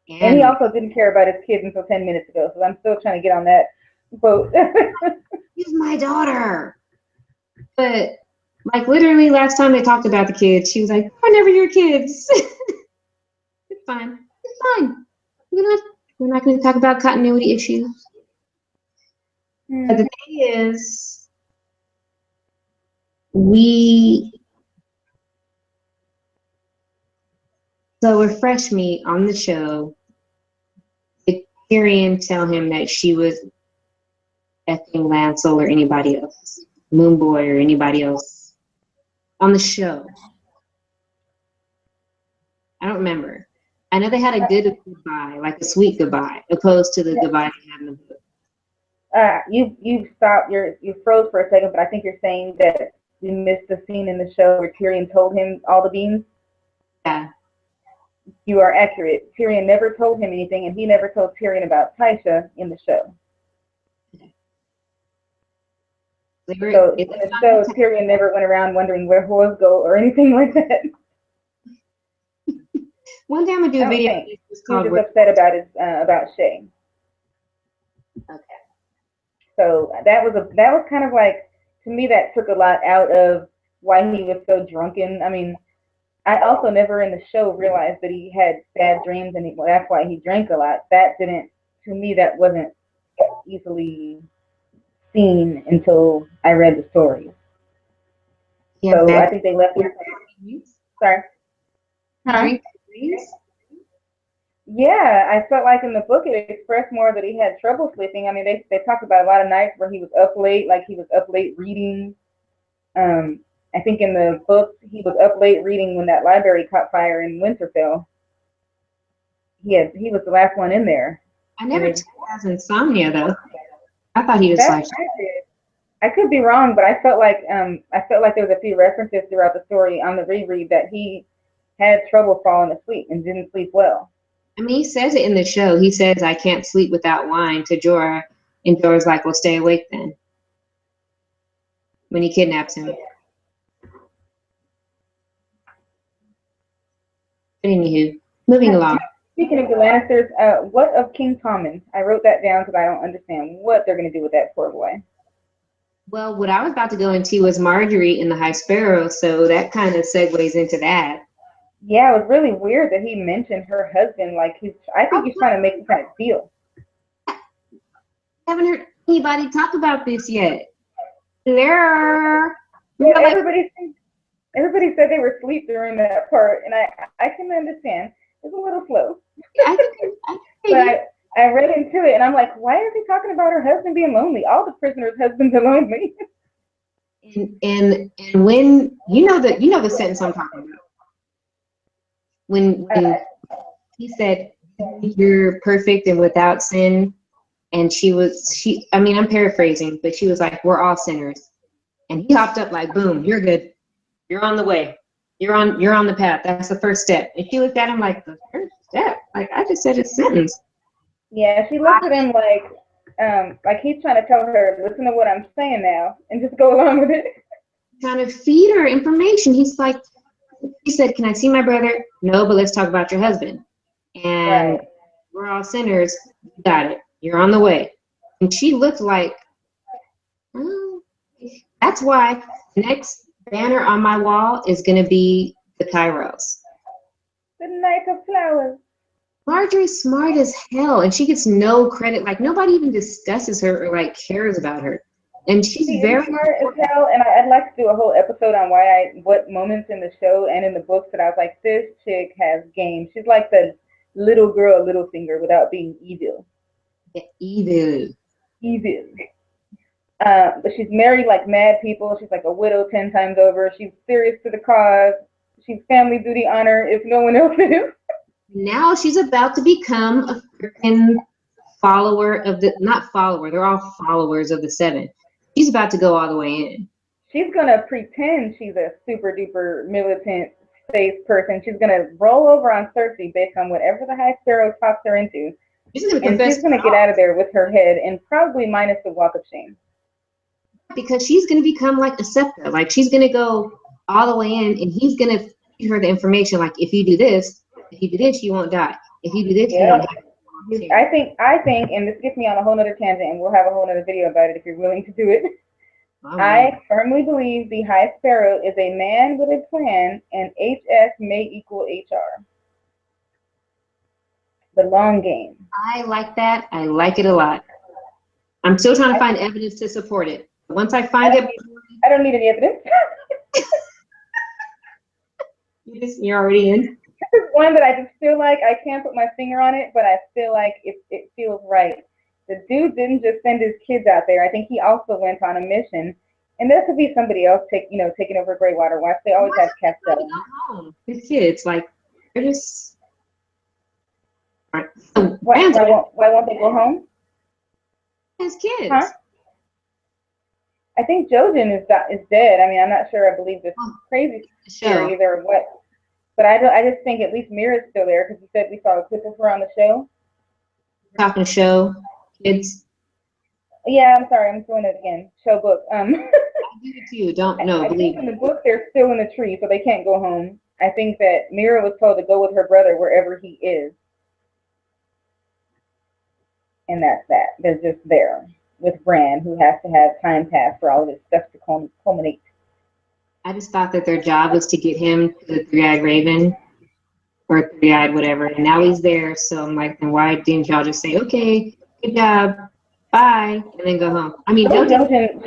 And he also didn't care about his kids until 10 minutes ago, so I'm still trying to get on that boat. She's my daughter. But like literally last time they talked about the kids, she was like, "We're never your kids." It's fine. It's fine. We're not going to talk about continuity issues. But the thing is, so refresh me on the show. Did Tyrion tell him that she was effing Lancel or anybody else, Moonboy or anybody else on the show? I don't remember. I know they had a good goodbye, like a sweet goodbye, opposed to the goodbye they had in the book. You stopped. You froze for a second, but I think you're saying that you missed the scene in the show where Tyrion told him all the beans. Yeah. You are accurate. Tyrion never told him anything, and he never told Tyrion about Tysha in the show. So in the show, Tyrion never went around wondering where whores go or anything like that. One day I'm gonna do a video. He was just upset about Shay. Okay. So that was kind of like, to me, that took a lot out of why he was so drunken. I mean, I also never in the show realized that he had bad dreams and that's why he drank a lot. That wasn't easily seen until I read the story. So I think they left him. Sorry. Huh? Yeah, I felt like in the book it expressed more that he had trouble sleeping. I mean, they talked about a lot of nights where he was up late, like he was up late reading. I think in the book he was up late reading when that library caught fire in Winterfell. He was the last one in there. I never took it as insomnia though. I thought he was like. I could be wrong, but I felt like there was a few references throughout the story on the reread that he had trouble falling asleep and didn't sleep well. I mean, he says it in the show. He says, "I can't sleep without wine" to Jorah, and Jorah's like, "Well, stay awake then." When he kidnaps him. But anywho, moving along. Speaking of the Lannisters, what of King Tommen? I wrote that down because I don't understand what they're going to do with that poor boy. Well, what I was about to go into was Marjorie in the High Sparrow, so that kind of segues into that. Yeah, it was really weird that he mentioned her husband. Like I think he's trying to make some kind of deal. I haven't heard anybody talk about this yet. Hello. Yeah, everybody said they were asleep during that part, and I can understand. It's a little slow. But I read into it, and I'm like, why is he talking about her husband being lonely? All the prisoners' husbands are lonely. and when you know the sentence I'm talking about. When he said, "You're perfect and without sin," and I mean, I'm paraphrasing, but she was like, "We're all sinners," and he hopped up like, "Boom, you're good. You're on the way. You're on the path. That's the first step." And she looked at him like, "The first step? Like I just said a sentence." Yeah, she looked at him like he's trying to tell her, "Listen to what I'm saying now," and just go along with it. trying to feed her information. He's like, he said, "Can I see my brother?" "No, but let's talk about your husband." And Right. we're all sinners. You got it. You're on the way. And she looked like, oh. That's why the next banner on my wall is going to be the Kairos. The Night of Flowers. Marjorie's smart as hell, and she gets no credit. Like, nobody even discusses her or, like, cares about her. And she's She very is smart as hell, and I'd like to do a whole episode on what moments in the show and in the books that I was like, this chick has game. She's like the little girl, Littlefinger, without being evil. evil. Evil. But she's married like mad people. She's like a widow 10 times over. She's serious to the cause. She's family duty honor if no one else is. Now she's about to become a freaking follower of the, not follower, they're all followers of the Seven. She's about to go all the way in. She's gonna pretend she's a super duper militant space person. She's gonna roll over on Cersei based on whatever the High Sparrow talks her into. She's gonna And she's gonna get out of there with her head and probably minus the walk of shame. Because she's gonna become like a Septa. Like, she's gonna go all the way in, and he's gonna feed her the information. Like, if you do this, you won't die. If you do this, you won't die. I think, and this gets me on a whole nother tangent, and we'll have a whole nother video about it if you're willing to do it. I firmly believe the High Sparrow is a man with a plan, and HS may equal HR. The long game. I like that. I like it a lot. I'm still trying to find evidence to support it. Once I find it, I don't need any evidence. you're already in. This is one that I just feel like I can't put my finger on it, but I feel like it feels right. The dude didn't just send his kids out there. I think he also went on a mission. And there could be somebody else taking over Greywater Watch. They always have cast out. His kids, like, they're just. Why won't they go home? His kids. Huh? I think Jojen is dead. I mean, I'm not sure. I believe this crazy theories or what. But I just think at least Mira's still there because you said we saw a clip of her on the show. Talking show, kids. Yeah, I'm sorry, I'm doing it again. Show book. I do it too. Don't know. I think in the book they're still in the tree, so they can't go home. I think that Mira was told to go with her brother wherever he is, and that's that. They're just there with Bran, who has to have time pass for all of this stuff to culminate. I just thought that their job was to get him to the Three-Eyed Raven or Three-Eyed whatever, and now he's there. So I'm like, then why didn't y'all just say, okay, good job, bye, and then go home? I mean, Jojen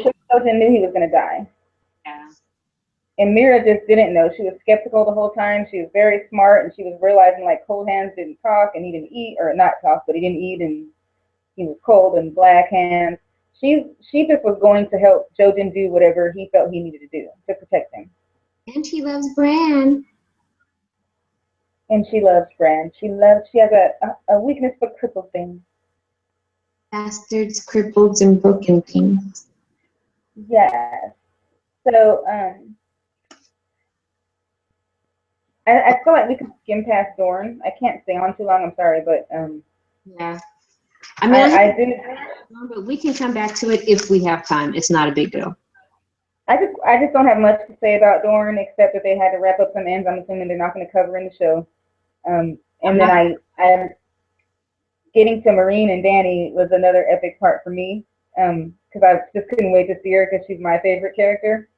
knew he was going to die. Yeah. And Mira just didn't know. She was skeptical the whole time. She was very smart, and she was realizing, like, Cold Hands didn't talk, and he didn't eat, or not talk, but he didn't eat, and he was cold, and Black Hands. She just was going to help Jojen do whatever he felt he needed to do to protect him. And she loves Bran. And she loves Bran. She has a weakness for crippled things. Bastards, crippled, and broken things. Yes. So, I feel like we could skim past Dorne. I can't stay on too long, I'm sorry, but yeah. I mean, I do. But we can come back to it if we have time. It's not a big deal. I just don't have much to say about Dorne except that they had to wrap up some ends. I'm assuming they're not going to cover in the show. And then I getting to Marine and Dany was another epic part for me because I just couldn't wait to see her because she's my favorite character.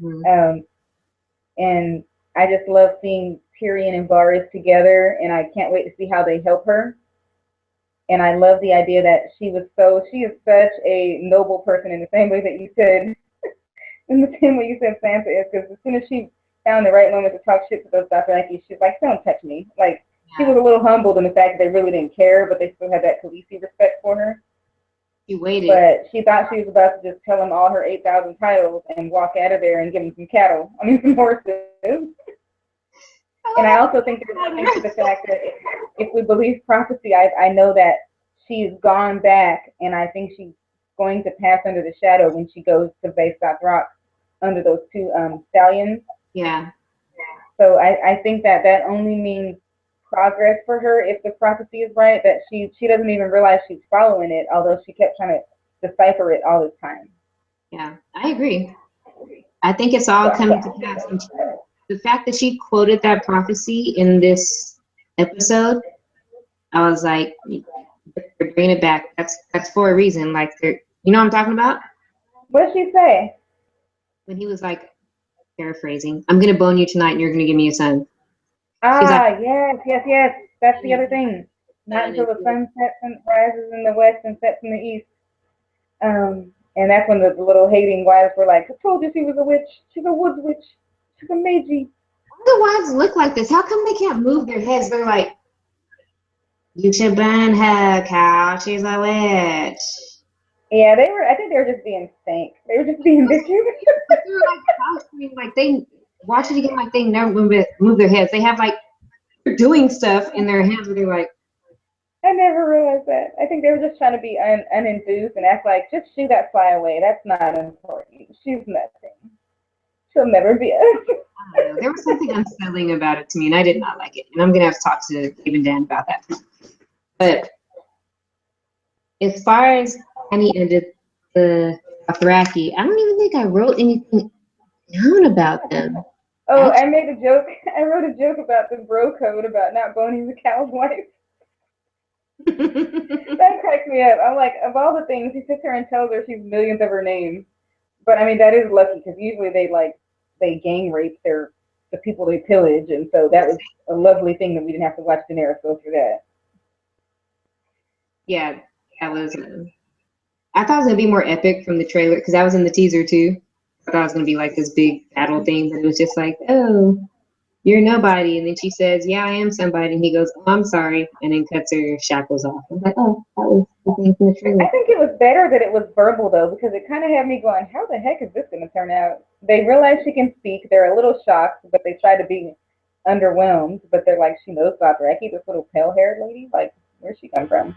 Mm-hmm. And I just love seeing Tyrion and Varys together, and I can't wait to see how they help her. And I love the idea that she is such a noble person in the same way that you said, in the same way you said Sansa is, because as soon as she found the right moment to talk shit to those Dothraki, she's like, don't touch me. Like, she was a little humbled in the fact that they really didn't care, but they still had that Khaleesi respect for her. She waited. But she thought she was about to just tell them all her 8,000 titles and walk out of there and give them some cattle. I mean, some horses. And I also think there's something to the fact that if we believe prophecy, I know that she's gone back, and I think she's going to pass under the shadow when she goes to Vaystok Rock under those two stallions. Yeah. So I think that only means progress for her if the prophecy is right, that she doesn't even realize she's following it, although she kept trying to decipher it all this time. Yeah, I agree. I think it's all coming to pass. And the fact that she quoted that prophecy in this episode, I was like, they're bringing it back. That's for a reason. Like, you know what I'm talking about? What did she say? When he was like, paraphrasing, I'm gonna bone you tonight, and you're gonna give me a son. She's Ah, like, yes. That's the other thing. Not until the sun sets and rises in the west and sets in the east. And that's when the little hating wives were like, I told you she was a witch. She's a woods witch. She's a magey. why do wives look like this? How come they can't move their heads? They're like, you should burn her, cow. She's a witch. Yeah, they were. I think they were just being stank. They were just being bitches. They were like posturing, like they watch it again, like they never move their heads. They have like they're doing stuff in their hands where they're like, I never realized that. I think they were just trying to be unenthused and act like, just shoo that fly away. That's not important. She's nothing. She'll never be us. I don't know. There was something unsettling about it to me, and I did not like it. And I'm gonna have to talk to Dave and Dan about that. But as far as Annie ended the Dothraki, I don't even think I wrote anything down about them. Oh, I made a joke. I wrote a joke about the bro code about not boning the cow's wife. That cracks me up. I'm like, of all the things, he sits her and tells her she's millionth of her name. But I mean, that is lucky because usually they gang rape the people they pillage, and so that was a lovely thing that we didn't have to watch Daenerys go through that. Yeah, that was. I thought it was gonna be more epic from the trailer because that was in the teaser too. I thought it was gonna be like this big battle thing, but it was just like, oh, you're nobody, and then she says, yeah, I am somebody, and he goes, oh, I'm sorry, and then cuts her shackles off. I was like, oh, that was the thing from the trailer. I think it was better that it was verbal though, because it kind of had me going, how the heck is this going to turn out? They realize she can speak. They're a little shocked, but they try to be underwhelmed. But they're like, she knows Dothraki, this little pale-haired lady. Like, where'd she come from?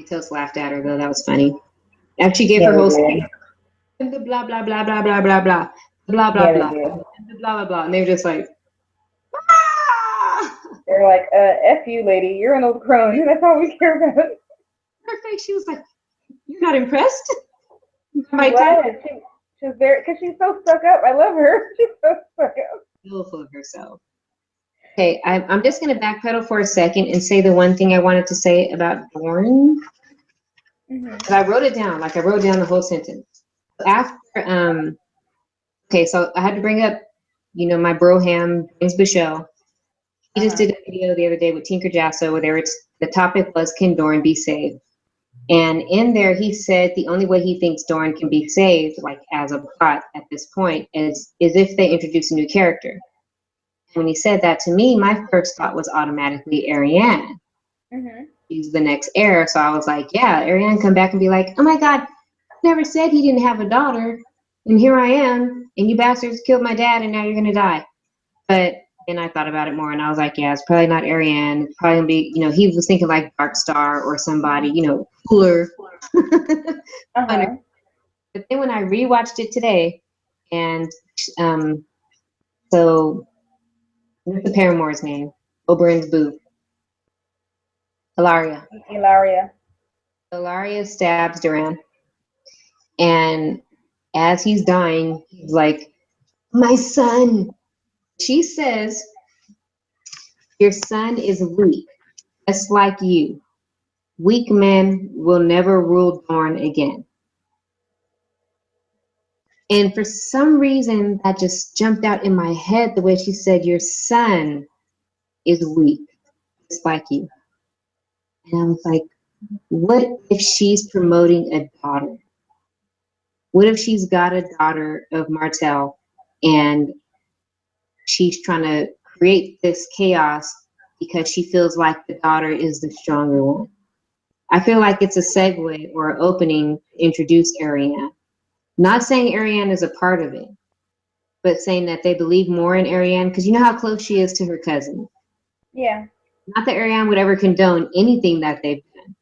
Toast laughed at her though. That was funny. After she gave Yeah, her whole they speech, the blah blah blah blah blah blah blah blah blah Yeah, blah they did. and the blah blah blah, and they were just like, ah! They're like, F you, lady. You're an old crone. That's all we care about. Her face, she was like, you're not impressed? She was very, because she's so stuck up. I love her. She's so stuck up. Full of herself. Okay, I'm just going to backpedal for a second and say the one thing I wanted to say about Dorne. But I wrote it down, like I wrote down the whole sentence. After, okay, so I had to bring up, you know, my broham, James Buschell. He just did a video the other day with Tinker Jasso where the topic was, can Dorne be saved? And in there, he said the only way he thinks Dorne can be saved, like as a plot at this point, is if they introduce a new character. When he said that to me, my first thought was automatically Arianne. She's the next heir. So I was like, yeah, Arianne come back and be like, oh my God, never said he didn't have a daughter. And here I am. And you bastards killed my dad and now you're going to die. But then I thought about it more and I was like, yeah, it's probably not Arianne. It's probably going to be, you know, he was thinking like Darkstar or somebody, you know, cooler. But then when I rewatched it today, and so what's the paramour's name? Oberyn's boo. Ilaria. Ilaria stabs Duran. And as he's dying, he's like, my son. She says, your son is weak, just like you. Weak men will never rule Dorne again. And for some reason, that just jumped out in my head the way she said, your son is weak, just like you. And I was like, what if she's promoting a daughter? What if she's got a daughter of Martell and she's trying to create this chaos because she feels like the daughter is the stronger one? I feel like it's a segue or opening to introduce Arianne. Not saying Arianne is a part of it, but saying that they believe more in Arianne because you know how close she is to her cousin. Yeah. Not that Arianne would ever condone anything that they've done.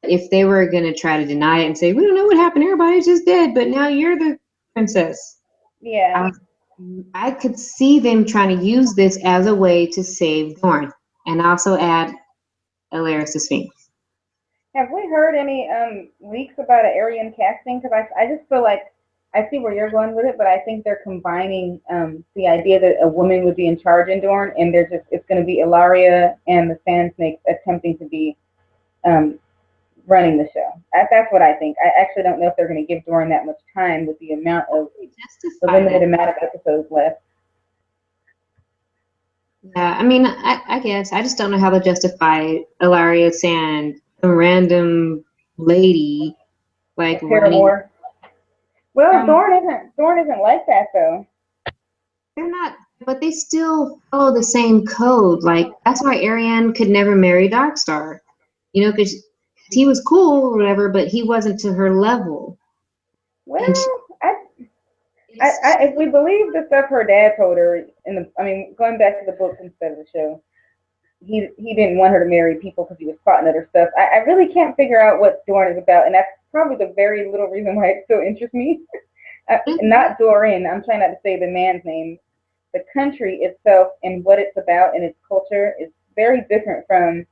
If they were going to try to deny it and say, we don't know what happened, everybody's just dead, but now you're the princess. Yeah. I could see them trying to use this as a way to save Dorne and also add Alaris the Sphinx. Have we heard any leaks about an Arian casting? Because I just feel like I see where you're going with it, but I think they're combining the idea that a woman would be in charge in Dorne, and it's going to be Ilaria and the Sand Snakes attempting to be um, running the show. That's what I think. I actually don't know if they're going to give Dorne that much time with the limited amount of episodes left. Yeah, I mean, I guess I just don't know how to justify Ilaria Sand, some random lady like running. Well, Dorne isn't like that though. They're not, but they still follow the same code. Like that's why Arianne could never marry Darkstar, you know, because he was cool or whatever, but he wasn't to her level. Well, if we believe the stuff her dad told her going back to the books instead of the show, he didn't want her to marry people because he was plotting other stuff. I really can't figure out what Dorne is about, and that's probably the very little reason why it still interests me. Not Doran. I'm trying not to say the man's name. The country itself and what it's about and its culture is very different from.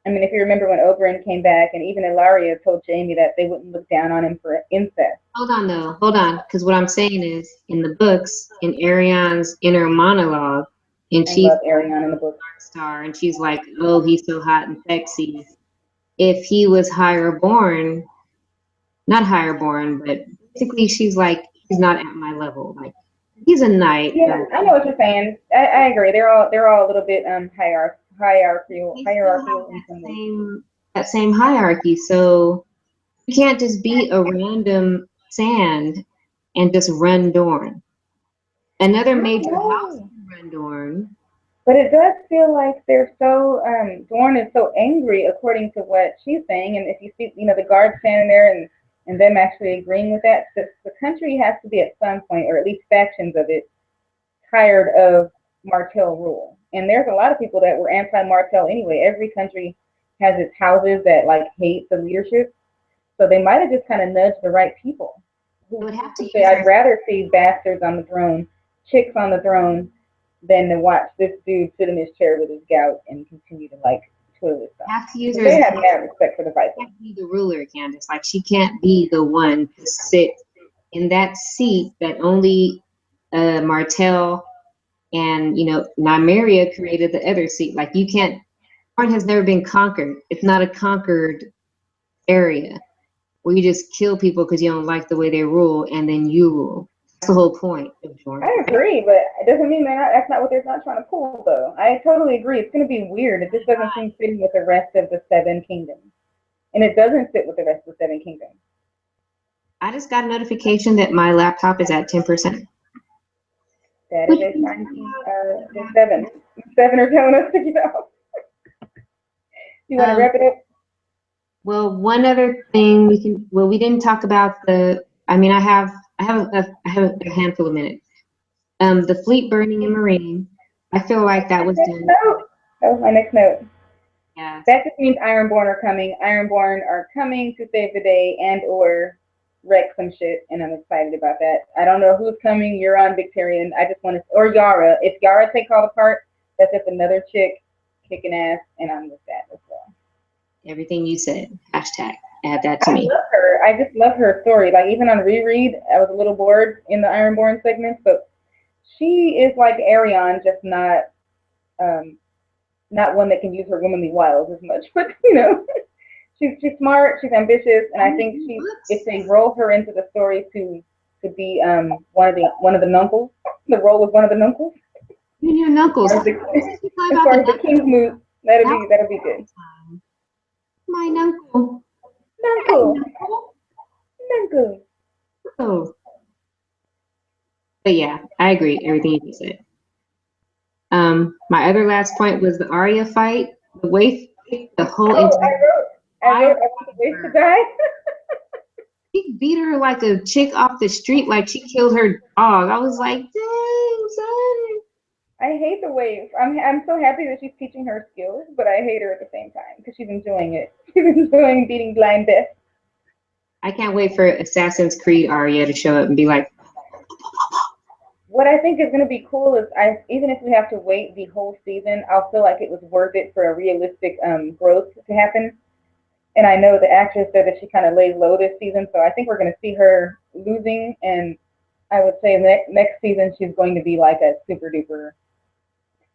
I mean, if you remember when Oberyn came back, and even Ilaria told Jaime that they wouldn't look down on him for incest. Hold on, because what I'm saying is, in the books, in Arianne's inner monologue, and she's Arianne in the book. Darkstar, and she's like, "Oh, he's so hot and sexy." If he was higher born, not higher born, but basically, she's like, he's not at my level. Like, he's a knight. Yeah, I know what you're saying. I agree. They're all a little bit hierarchical that same hierarchy. So you can't just be a random Sand and just run Dorne. Another major house can run Dorne. But it does feel like they're so Dorne is so angry according to what she's saying, and if you see the guards standing there and them actually agreeing with that, the country has to be at some point, or at least factions of it, tired of Martell rule. And there's a lot of people that were anti-Martell anyway. Every country has its houses that like hate the leadership, so they might have just kind of nudged the right people. Who would have to say, I'd rather see bastards on the throne, chicks on the throne, than to watch this dude sit in his chair with his gout and continue to like twiddle his thumb. Have to use her. They have mad respect for the Viper. She can't be the ruler, Candace. Like she can't be the one to sit in that seat that only Martell and Nymeria created the other seat. Like you can't. Dorne has never been conquered. It's not a conquered area where you just kill people because you don't like the way they rule, and then you rule. That's the whole point of Dorne. I agree, but it doesn't mean that's not what they're not trying to pull, though. I totally agree. It's going to be weird. It just doesn't seem fitting with the rest of the Seven Kingdoms. And it doesn't fit with the rest of the Seven Kingdoms. I just got a notification that my laptop is at 10%. That is a sign the seven. Seven are telling us to get off. You want to wrap it up? Well, one other thing we didn't talk about I have a handful of minutes. The fleet burning in Marine. I feel like that was done. That was my next note. Yeah. That just means Ironborn are coming. Ironborn are coming to save the day and or wreck some shit, and I'm excited about that. I don't know who's coming. You're on Victorian. I just want to, or Yara. If Yara takes all the part, that's just another chick kicking ass, and I'm with that as well. Everything you said. Hashtag. Add that to me. I love her. I just love her story. Like even on reread, I was a little bored in the Ironborn segments, but she is like Arianne, just not one that can use her womanly wiles as much. But she's smart, she's ambitious, and I think if they roll her into the story to be one of the nuncles, the role of one of the nuncles. Your nuncles. As far as the king's move, that'll be good. My nuncle. Nuncle. Oh. But yeah, I agree. Everything you said. My other last point was the Arya fight. The Waif, the whole. I wrote. I want the Waif to die. He beat her like a chick off the street, like she killed her dog. I was like, dang, son. I hate the Waif. I'm so happy that she's teaching her skills, but I hate her at the same time because she's enjoying it. She's enjoying beating blind death. I can't wait for Assassin's Creed Arya to show up and be like. What I think is going to be cool is even if we have to wait the whole season, I'll feel like it was worth it for a realistic growth to happen. And I know the actress said that she kind of lays low this season, so I think we're going to see her losing. And I would say next season she's going to be like a super duper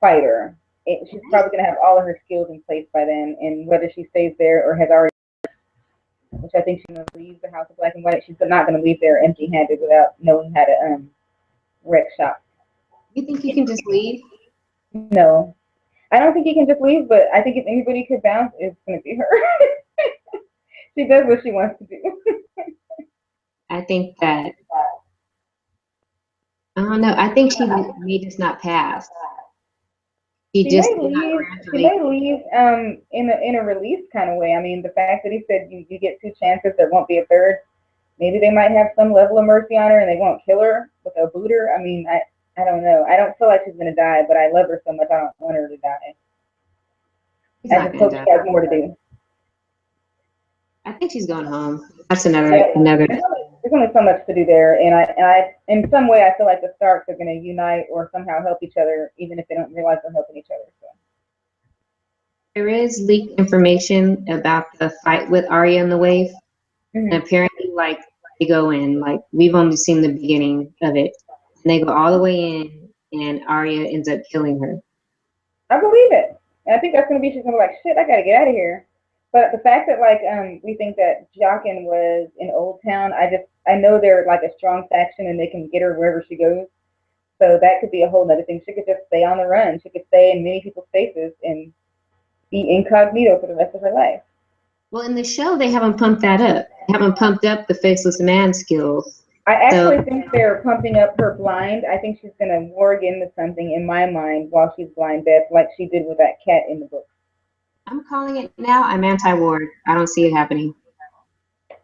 fighter. She's probably going to have all of her skills in place by then, and whether she stays there or has already, which I think she's going to leave the House of Black and White. She's not going to leave there empty-handed without knowing how to wreck shop. You think you can just leave? No, I don't think you can just leave, but I think if anybody could bounce, it's going to be her. She does what she wants to do. I think that, I don't know, I think she may just not pass. She may leave in a release kind of way. I mean, the fact that he said you get 2 chances, there won't be a third. Maybe they might have some level of mercy on her and they won't kill her with a booter. I mean, I don't know. I don't feel like she's going to die, but I love her so much I don't want her to die. I just hope she has more to do. I think she's going home. That's another. There's only so much to do there, and I in some way I feel like the Starks are going to unite or somehow help each other, even if they don't realize they're helping each other. So. There is leaked information about the fight with Arya and the Wave, and apparently, like, they go in, like, we've only seen the beginning of it, and they go all the way in, and Arya ends up killing her. I believe it. And I think that's going to be, she's going to be like, shit, I got to get out of here. But the fact that, like, we think that Jaqen was in Old Town, I know they're, like, a strong faction and they can get her wherever she goes. So that could be a whole other thing. She could just stay on the run. She could stay in many people's faces and be incognito for the rest of her life. Well, in the show, they haven't pumped that up. They haven't pumped up the faceless man skills. I actually think they're pumping up her blind. I think she's going to warg into something in my mind while she's blind deaf, like she did with that cat in the book. I'm calling it now. I'm anti-warg. I don't see it happening.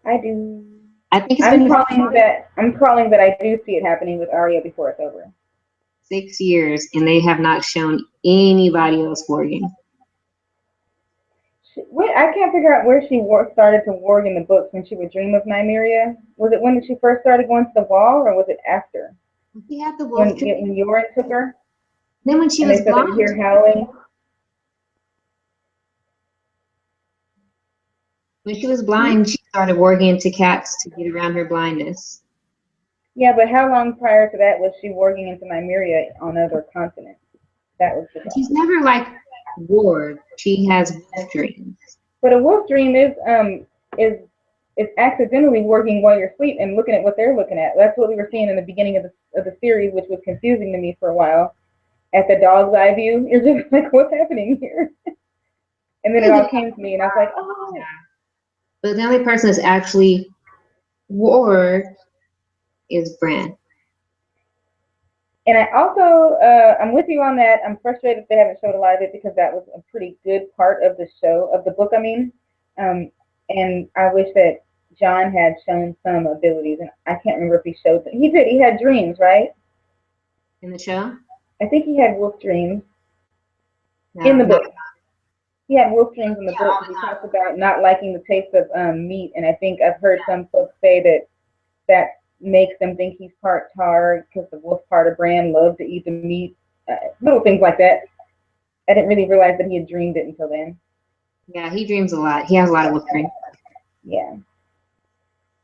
I do. I think I'm calling that I do see it happening with Arya before it's over. 6 years, and they have not shown anybody else warging. I can't figure out where she started to warg in the books when she would dream of Nymeria. Was it when she first started going to the wall, or was it after? She had the wolf when Yoren took her. Then when she was blind. They hear howling. When she was blind, she started warging into cats to get around her blindness. Yeah, but how long prior to that was she warging into Nymeria on other continents? That was the problem. She's never like warg. She has wolf dreams. But a wolf dream is accidentally working while you're asleep and looking at what they're looking at. That's what we were seeing in the beginning of the series, which was confusing to me for a while. At the dog's eye view, you're just like, what's happening here? And then it all came to me, and I was like, oh. But the only person that's actually warg is Bran. And I also, I'm with you on that. I'm frustrated they haven't showed a lot of it because that was a pretty good part of the show, of the book, I mean. And I wish that Jon had shown some abilities. And I can't remember if he showed them. He did. He had dreams, right? In the show? I think he had wolf dreams in the book. He had wolf dreams in the book. He talks about not liking the taste of meat. And I think I've heard some folks say that makes them think he's part tar because the wolf part of Bran loved to eat the meat. Little things like that. I didn't really realize that he had dreamed it until then. Yeah, he dreams a lot. He has a lot of wolf dreams. Yeah.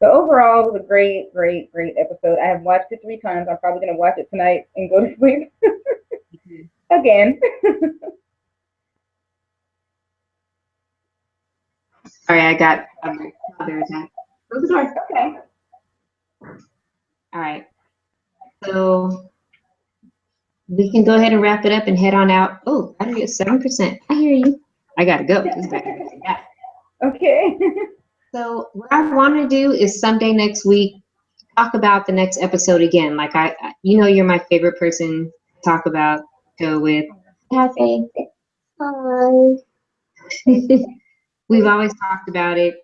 So overall, it was a great, great, great episode. I have watched it 3 times. I'm probably going to watch it tonight and go to sleep again. Sorry, I got a bear attack. Close the door. Okay. All right. So we can go ahead and wrap it up and head on out. Oh, battery is 7%. I hear you. I got to go. Yeah. Okay. So what I want to do is someday next week talk about the next episode again. Like you're my favorite person to talk about show with. Happy. Hi. We've always talked about it,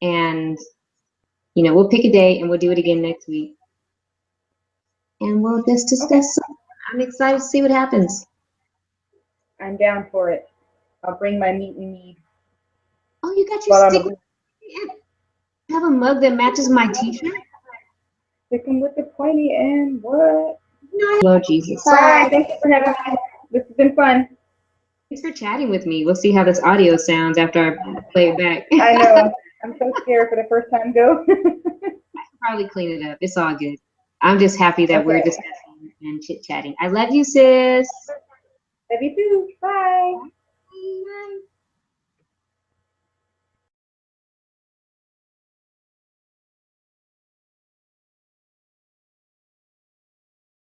and we'll pick a day and we'll do it again next week, and we'll just discuss. Okay. I'm excited to see what happens. I'm down for it. I'll bring my meat and mead. Oh, you got your stick. I have a mug that matches my t-shirt. Sticking with the pointy end. What? No. Lord Jesus. Bye. Thank you for having me. This has been fun. Thanks for chatting with me. We'll see how this audio sounds after I play it back. I know. I'm so scared for the first time go. Probably clean it up. It's all good. I'm just happy that we're Okay. discussing and chit-chatting. I love you, sis. Love you too. Bye. Bye.